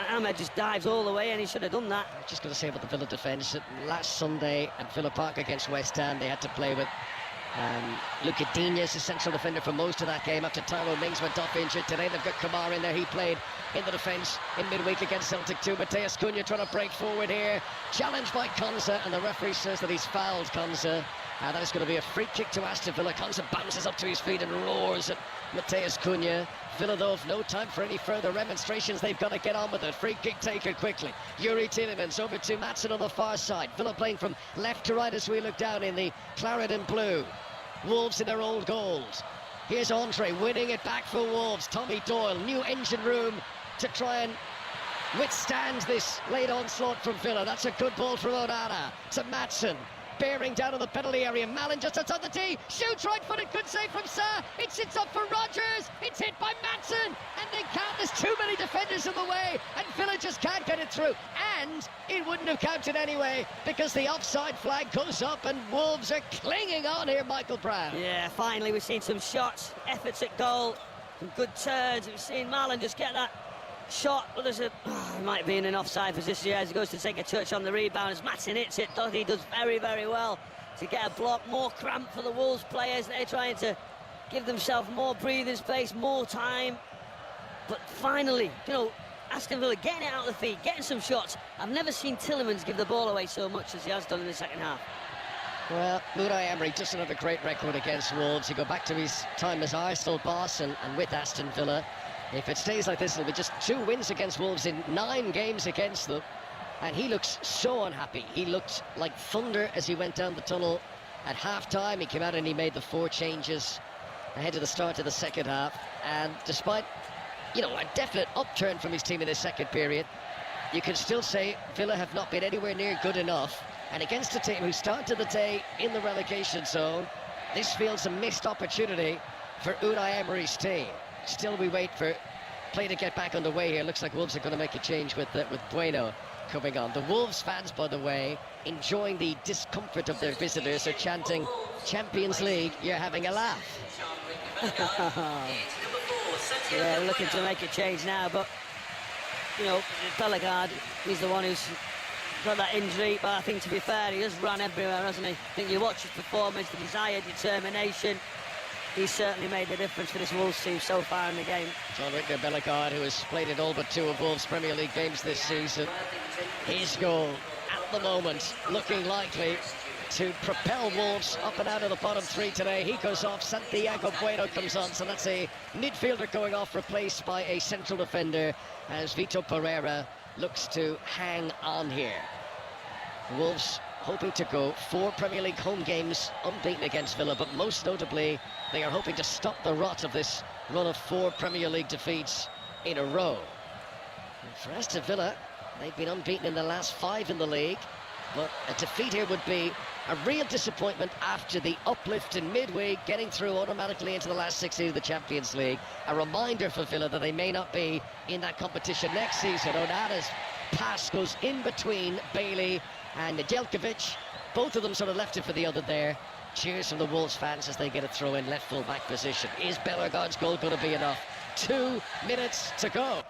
Ahmed just dives all the way, and he should have done that. I'm just going to say about the Villa defence, that last Sunday at Villa Park against West Ham, they had to play with Luca Digne as the central defender for most of that game after Tyrone Mings went off injured. Today they've got Kamara in there. He played in the defence in midweek against Celtic too. Mateus Cunha trying to break forward here, challenged by Konsa, and the referee says that he's fouled Konsa. That is going to be a free kick to Aston Villa. Konsa bounces up to his feet and roars at Mateus Cunha. Villa, though, have no time for any further remonstrations. They've got to get on with it. Free kick taken quickly. Yuri Tielemans over to Maatsen on the far side. Villa playing from left to right as we look down in the claret and blue. Wolves in their old goals. Here's Andre winning it back for Wolves. Tommy Doyle, new engine room to try and withstand this late onslaught from Villa. That's a good ball from Onana to Maatsen. Bearing down on the penalty area. Mallon just outside the tee. Shoots right-footed. Good save from Sarr. It sits up for Rodgers. It's hit by Maatsen. And they count. There's too many defenders in the way. And Villa just can't get it through. And it wouldn't have counted anyway because the offside flag goes up and Wolves are clinging on here, Michael Brown. Yeah, finally we've seen some shots, efforts at goal, some good turns. We've seen Mallon just get that shot, but there's it might be in an offside position as he goes to take a touch on the rebound. As Maatsen hits it, he does very, very well to get a block. More cramp for the Wolves players. They're trying to give themselves more breathing space, more time. But finally, you know, Aston Villa getting it out of the feet, getting some shots. I've never seen Tielemans give the ball away so much as he has done in the second half. Well, Unai Emery doesn't have a great record against Wolves. You go back to his time as Arsenal boss and with Aston Villa. If it stays like this, it'll be just 2 wins against Wolves in 9 games against them. And he looks so unhappy. He looked like thunder as he went down the tunnel at half-time. He came out and he made the 4 changes ahead of the start of the second half. And despite, you know, a definite upturn from his team in the second period, you can still say Villa have not been anywhere near good enough. And against a team who started the day in the relegation zone, this feels a missed opportunity for Unai Emery's team. Still, we wait for play to get back underway here. Looks like Wolves are going to make a change with Bueno coming on. The Wolves fans, by the way, enjoying the discomfort of their visitors, are chanting Champions League. You're having a laugh. Yeah, we're looking to make a change now, but you know, Bellegarde, he's the one who's got that injury, but I think, to be fair, he has run everywhere, hasn't he? I think you watch his performance, the desire, determination. He's certainly made the difference for this Wolves team so far in the game. Jean-Victor Bellegarde, who has played in all but 2 of Wolves' Premier League games this season. His goal, at the moment, looking likely to propel Wolves up and out of the bottom 3 today. He goes off, Santiago Bueno comes on, so that's a midfielder going off, replaced by a central defender, as Vito Pereira looks to hang on here. Wolves hoping to go 4 Premier League home games unbeaten against Villa, but most notably they are hoping to stop the rot of this run of 4 Premier League defeats in a row. And for Aston Villa, they've been unbeaten in the last 5 in the league, but a defeat here would be a real disappointment after the uplift in midweek, getting through automatically into the last 16 of the Champions League. A reminder for Villa that they may not be in that competition next season. Onana's pass goes in between Bailey and Nedeljkovic. Both of them sort of left it for the other there. Cheers from the Wolves fans as they get a throw in left full back position. Is Bellegarde's goal going to be enough? 2 minutes to go.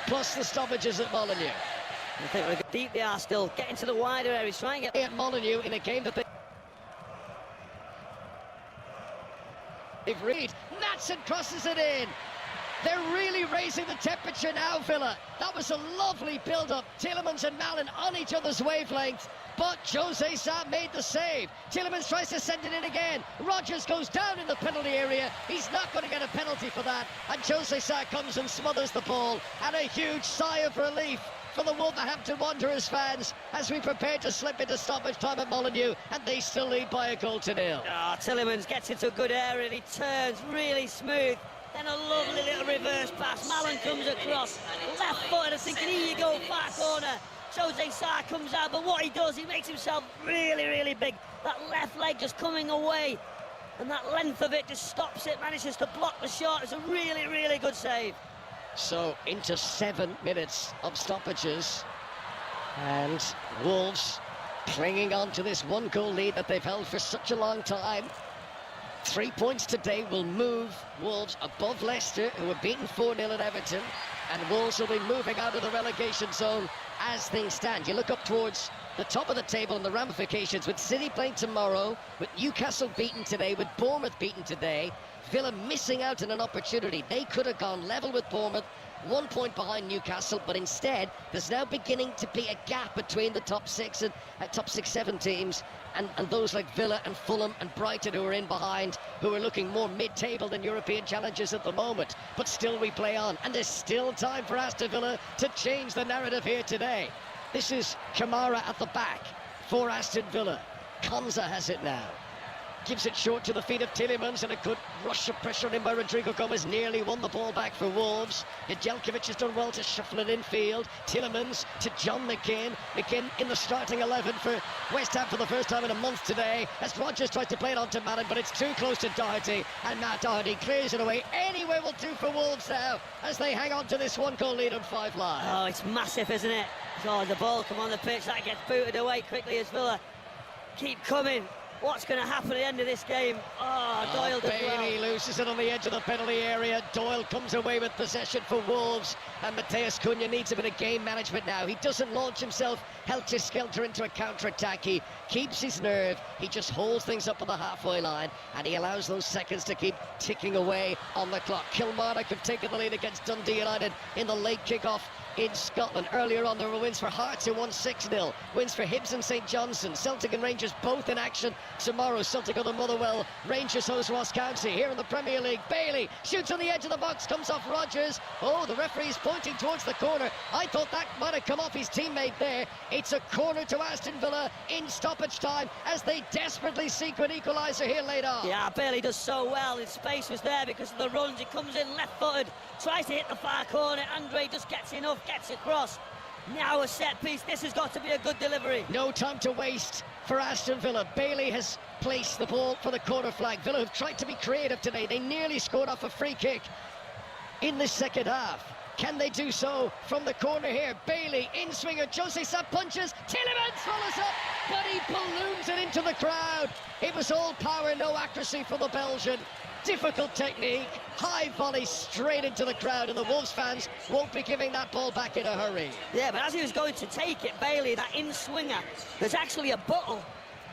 Plus the stoppages at Molineux. I think we're deep. They are still getting to the wider areas, trying to get at Molineux in a game that they've read. Maatsen crosses it in. They're really raising the temperature now, Villa. That was a lovely build-up. Tielemans and Mallon on each other's wavelength, but Jose Sarr made the save. Tielemans tries to send it in again. Rodgers goes down in the penalty area. He's not going to get a penalty for that. And Jose Sarr comes and smothers the ball. And a huge sigh of relief for the Wolverhampton Wanderers fans as we prepare to slip into stoppage time at Molineux, and they still lead by 1-0. Oh, Tillemans gets into a good area and he turns really smooth. Then a lovely little reverse pass. Mallon comes across, left footed, and thinking, here you go, far corner. Jose Sarr comes out, but what he does, he makes himself really, really big. That left leg just coming away, and that length of it just stops it, manages to block the shot. It's a really, really good save. So into 7 minutes of stoppages, and Wolves clinging on to this 1-goal lead that they've held for such a long time. 3 points today will move Wolves above Leicester, who were beaten 4-0 at Everton, and Wolves will be moving out of the relegation zone as things stand. You look up towards the top of the table and the ramifications, with City playing tomorrow, with Newcastle beaten today, with Bournemouth beaten today, Villa missing out on an opportunity. They could have gone level with Bournemouth, 1 point behind Newcastle, but instead there's now beginning to be a gap between the top 6 and top 6-7 teams and those like Villa and Fulham and Brighton, who are in behind, who are looking more mid-table than European challengers at the moment. But still we play on, and there's still time for Aston Villa to change the narrative here today. This is Kamara at the back for Aston Villa. Konza has it now. Gives it short to the feet of Tillemans, and a good rush of pressure in by Rodrigo Gomez. Nearly won the ball back for Wolves. Nedeljkovic has done well to shuffle it infield. Tillemans to John McGinn. McGinn in the starting 11 for West Ham for the first time in a month today, as Rodgers tried to play it onto Mallon, but it's too close to Doherty, and Matt Doherty clears it away. Anywhere will do for Wolves now as they hang on to this 1-goal lead on 5 live. Oh, it's massive, isn't it? Oh, the ball come on the pitch, that gets booted away quickly as Villa keep coming. What's going to happen at the end of this game? Oh, Doyle does well. Bailey loses it on the edge of the penalty area. Doyle comes away with possession for Wolves, and Mateus Cunha needs a bit of game management now. He doesn't launch himself helter-skelter into a counter-attack. He keeps his nerve. He just holds things up on the halfway line, and he allows those seconds to keep ticking away on the clock. Kilmarnock have taken the lead against Dundee United in the late kick-off in Scotland. Earlier on, there were wins for Hearts, who won 6-0. Wins for Hibs and St Johnstone. Celtic and Rangers both in action tomorrow. Celtic on the Motherwell. Rangers host Ross County here in the Premier League. Bailey shoots on the edge of the box, comes off Rodgers. Oh, the referee's pointing towards the corner. I thought that might have come off his teammate there. It's a corner to Aston Villa in stoppage time as they desperately seek an equaliser here late on. Yeah, Bailey does so well. His space was there because of the runs. He comes in left-footed, tries to hit the far corner. Andre just gets enough, gets across. Now a set piece. This has got to be a good delivery. No time to waste for Aston Villa. Bailey has placed the ball for the corner flag. Villa have tried to be creative today. They nearly scored off a free kick in the second half. Can they do so from the corner here? Bailey, in-swinger, Jose Sarr punches, Tillemans follows up, but he balloons it into the crowd. It was all power, no accuracy for the Belgian. Difficult technique, high volley straight into the crowd, and the Wolves fans won't be giving that ball back in a hurry. Yeah, but as he was going to take it, Bailey, that in-swinger, there's actually a bottle.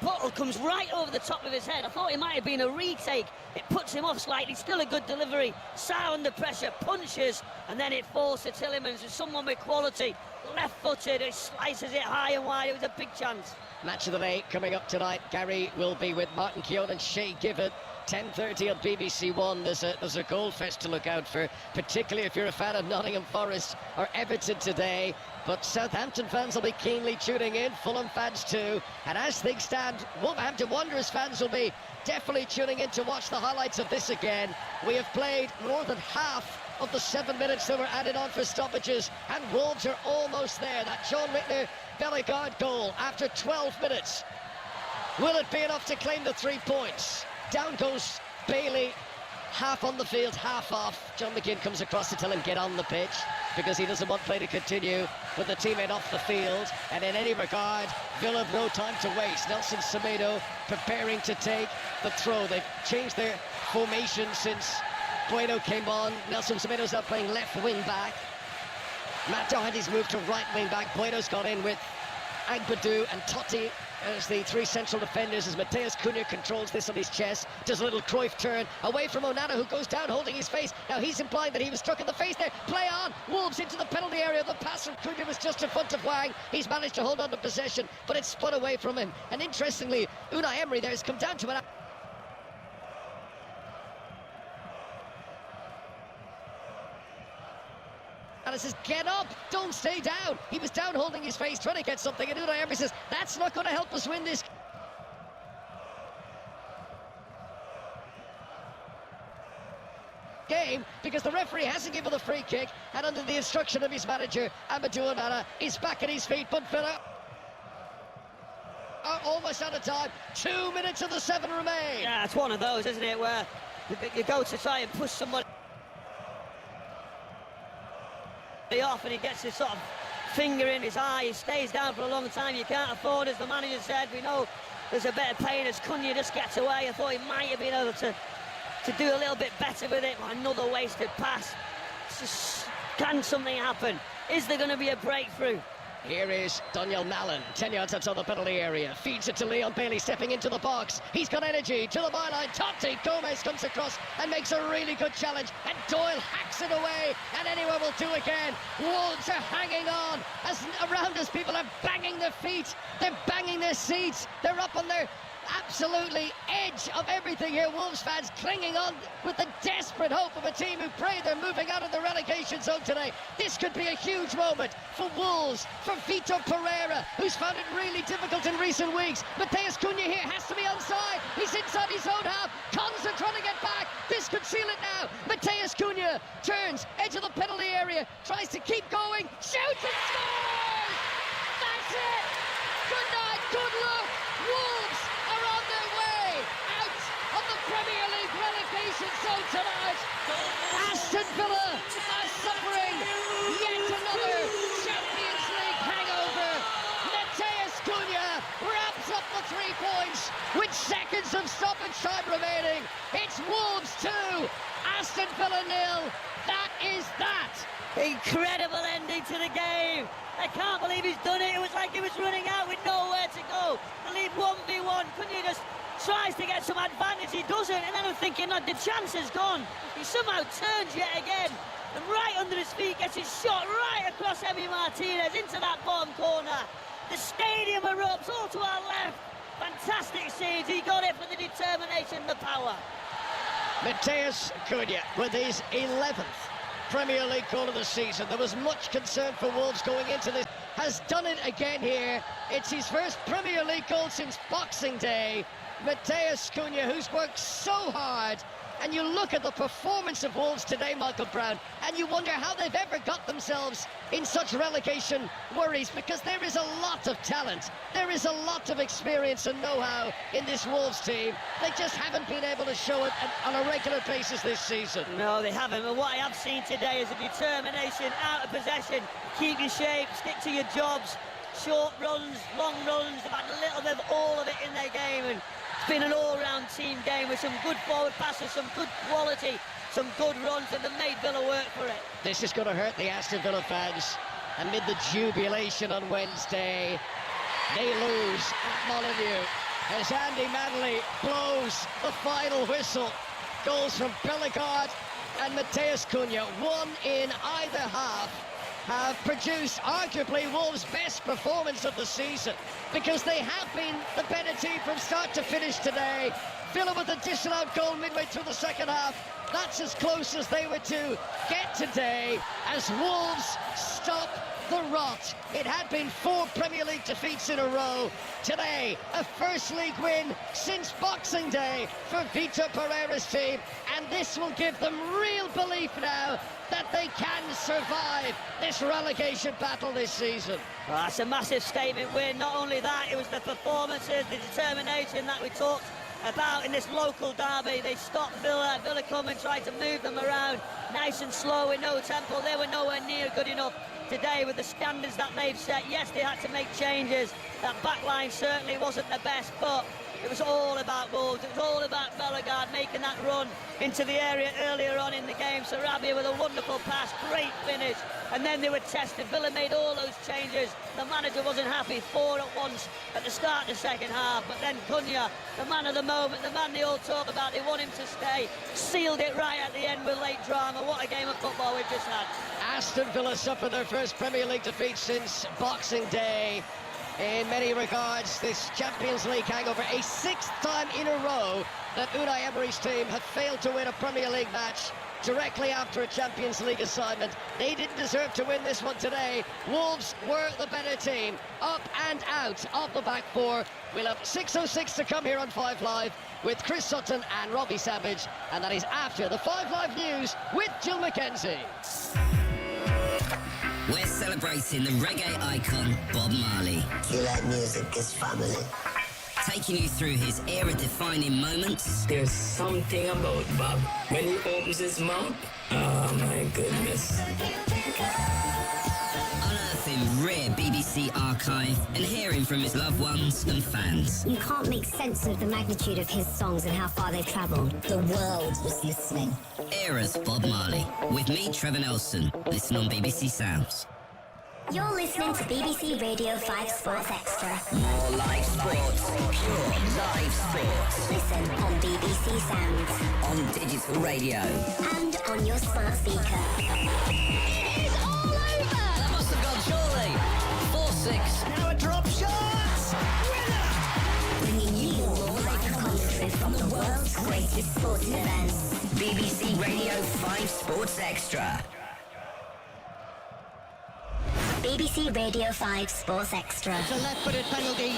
Bottle comes right over the top of his head. I thought it might have been a retake. It puts him off slightly. Still a good delivery. Sarr under pressure, punches, and then it falls to Tillemans. There's someone with quality. Left-footed, he slices it high and wide. It was a big chance. Match of the day coming up tonight. Gary will be with Martin Keown and Shay Given. 10:30 on BBC One. There's a goal fest to look out for, particularly if you're a fan of Nottingham Forest or Everton today. But Southampton fans will be keenly tuning in, Fulham fans too. And as things stand, Wolverhampton Wanderers fans will be definitely tuning in to watch the highlights of this again. We have played more than half of the 7 minutes that were added on for stoppages, and Wolves are almost there. That John Whitner Bellegarde goal after 12 minutes. Will it be enough to claim the 3 points? Down goes Bailey, half on the field, half off. John McGinn comes across to tell him get on the pitch, because he doesn't want play to continue with the teammate off the field. And in any regard, Villa have no time to waste. Nelson Semedo preparing to take the throw. They've changed their formation since Bueno came on. Nelson Semedo's now playing left wing back. Matt Doherty's moved to right wing back. Bueno's got in with Agbadou and Totti as the 3 central defenders, as Mateus Cunha controls this on his chest, does a little Cruyff turn away from Onana, who goes down holding his face. Now he's implying that he was struck in the face there. Play on, Wolves into the penalty area. The pass from Cunha was just in front of Wang. He's managed to hold on to possession, but it's spun away from him. And interestingly, Unai Emery there has come down to an Onana says, get up, don't stay down. He was down holding his face, trying to get something, and Unai Emery says, that's not going to help us win this game, because the referee hasn't given the free kick, and under the instruction of his manager, Amadou Onana is back at his feet, but Villa are almost out of time. 2 minutes of the 7 remain. Yeah, it's one of those, isn't it, where you go to try and push somebody off and he gets his sort of finger in his eye, he stays down for a long time. You can't afford, as the manager said, we know there's a bit of pain as Cunha just gets away. I thought he might have been able to do a little bit better with it. Another wasted pass. Just, can something happen? Is there going to be a breakthrough? Here is Daniel Mallon, 10 yards outside the penalty area, feeds it to Leon Bailey, stepping into the box. He's got energy, to the byline, Totti, Gomez comes across and makes a really good challenge, and Doyle hacks it away, and anyone will do again. Wolves are hanging on, as around us people are banging their feet, they're banging their seats, they're up on their absolutely edge of everything here. Wolves fans clinging on with the desperate hope of a team who pray they're moving out of the relegation zone today. This could be a huge moment for Wolves, for Vitor Pereira, who's found it really difficult in recent weeks. Matheus Cunha here has to be onside. He's inside his own half. Konsa trying to get back. This could seal it now. Matheus Cunha turns, edge of the penalty area, tries to keep going, shoots and scores! That's it! Good night, good luck. Wolves are on their way out of the Premier League relegation zone tonight. Aston Villa are suffering yet another Champions League hangover. Matheus Cunha wraps up the 3 points with seconds of stoppage time remaining. It's Wolves 2, Aston Villa 0. That is that. Incredible ending to the game. I can't believe he's done it. It was like he was running out with nowhere to go. The lead 1v1. Cunha just tries to get some advantage. He doesn't. And then I'm thinking, no, the chance is gone. He somehow turns yet again. And right under his feet gets his shot right across Emi Martinez into that bottom corner. The stadium erupts all to our left. Fantastic scenes. He got it for the determination, the power. Matheus Cunha with his 11th Premier League goal of the season. There was much concern for Wolves going into this. Has done it again here. It's his first Premier League goal since Boxing Day. Matheus Cunha, who's worked so hard. And you look at the performance of Wolves today, Michael Brown, and you wonder how they've ever got themselves in such relegation worries, because there is a lot of talent, there is a lot of experience and know-how in this Wolves team. They just haven't been able to show it on a regular basis this season. No, they haven't. But what I have seen today is a determination, out of possession, keep your shape, stick to your jobs, short runs, long runs. They've had a little bit of all of it in their game, and it's been an all-round team game with some good forward passes, some good quality, some good runs, and they've made Villa work for it. This is going to hurt the Aston Villa fans amid the jubilation on Wednesday. They lose at Molineux as Andy Manley blows the final whistle. Goals from Bellegarde and Matheus Cunha, one in either half, have produced arguably Wolves' best performance of the season, because they have been the better team from start to finish today. Villa with a disallowed goal midway through the second half. That's as close as they were to get today as Wolves stop the rot. It had been 4 Premier League defeats in a row. Today, a first league win since Boxing Day for Vitor Pereira's team, and this will give them real belief now that they can survive this relegation battle this season. Well, that's a massive statement win. Not only that, it was the performances, the determination that we talked about in this local derby. They stopped Villa. Villa come and tried to move them around nice and slow with no tempo. They were nowhere near good enough today with the standards that they've set. Yes, they had to make changes. That back line certainly wasn't the best, but it was all about Wolves. It was all about Bellegarde making that run into the area earlier on in the game. Sarabia with a wonderful pass, great finish. And then they were tested. Villa made all those changes. The manager wasn't happy. 4 at once at the start of the second half. But then Cunha, the man of the moment, the man they all talk about, they want him to stay, sealed it right at the end with late drama. What a game of football we've just had. Aston Villa suffered their first Premier League defeat since Boxing Day. In many regards, this Champions League hangover, a 6th time in a row that Unai Emery's team had failed to win a Premier League match directly after a Champions League assignment. They didn't deserve to win this one today. Wolves were the better team, up and out of the back four. We'll have 6:06 to come here on 5 Live with Chris Sutton and Robbie Savage, and that is after the 5 Live news with Jill McKenzie. We're celebrating the reggae icon Bob Marley. You like music, it's family. Taking you through his era-defining moments. There's something about Bob. When he opens his mouth, oh my goodness. Unearthing rare BBC archive and hearing from his loved ones and fans. You can't make sense of the magnitude of his songs and how far they've travelled. The world was listening. Eras Bob Marley. With me, Trevor Nelson. Listen on BBC Sounds. You're listening to BBC Radio 5 Sports Extra. More live sports. Pure live sports. Listen on BBC Sounds. On digital radio. And on your smart speaker. It is all over! That must have gone surely. 4-6. Now a drop shot! Bringing you more live commentary from the world's greatest sporting events. BBC Radio 5 Sports Extra. BBC Radio 5 Sports Extra. It's a left-footed penalty.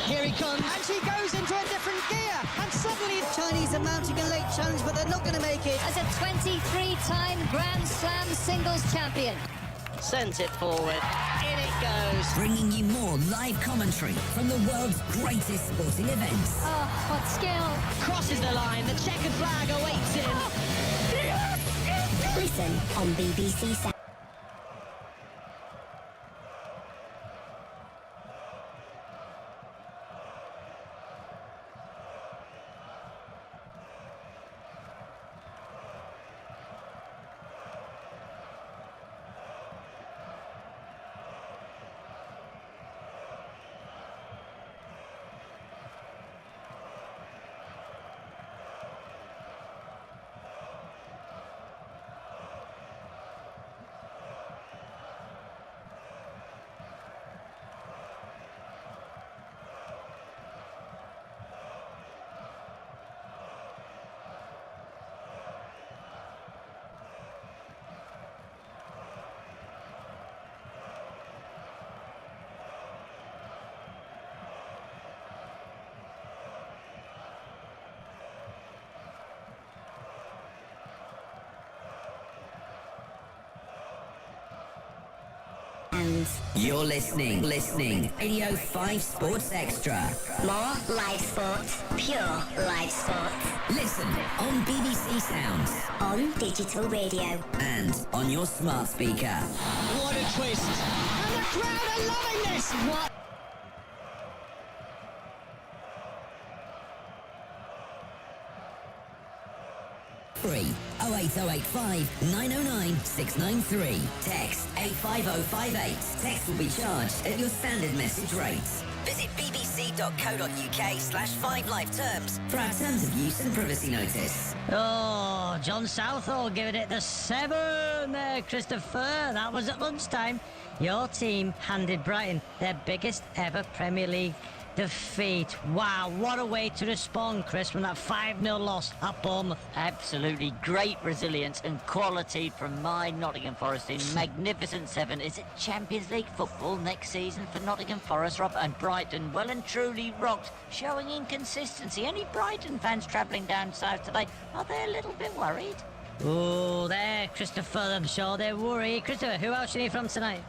Here he comes. And she goes into a different gear. And suddenly the Chinese are mounting a late challenge, but they're not going to make it. As a 23-time Grand Slam singles champion. Sends it forward. In it goes. Bringing you more live commentary from the world's greatest sporting events. Oh, what skill. Crosses the line. The checkered flag awaits him. Listen on BBC Sound. You're listening. Radio 5 Sports Extra. More live sport, pure live sport. Listen on BBC Sounds. On digital radio. And on your smart speaker. What a twist. And the crowd are loving this. What? Free 08085 909 693. Text 85058. Text will be charged at your standard message rates. Visit bbc.co.uk/5live terms for our terms of use and privacy notice. Oh, John Southall giving it the 7 there, Christopher. That was at lunchtime. Your team handed Brighton their biggest ever Premier League defeat. Wow, what a way to respond, Chris, from that 5-0 loss at Bournemouth. Absolutely great resilience and quality from my Nottingham Forest team. Magnificent 7. Is it Champions League football next season for Nottingham Forest, Rob? And Brighton well and truly rocked, showing inconsistency. Any Brighton fans travelling down south today, are they a little bit worried? Oh, there, Christopher, I'm sure they're worried. Christopher, who else you need from tonight?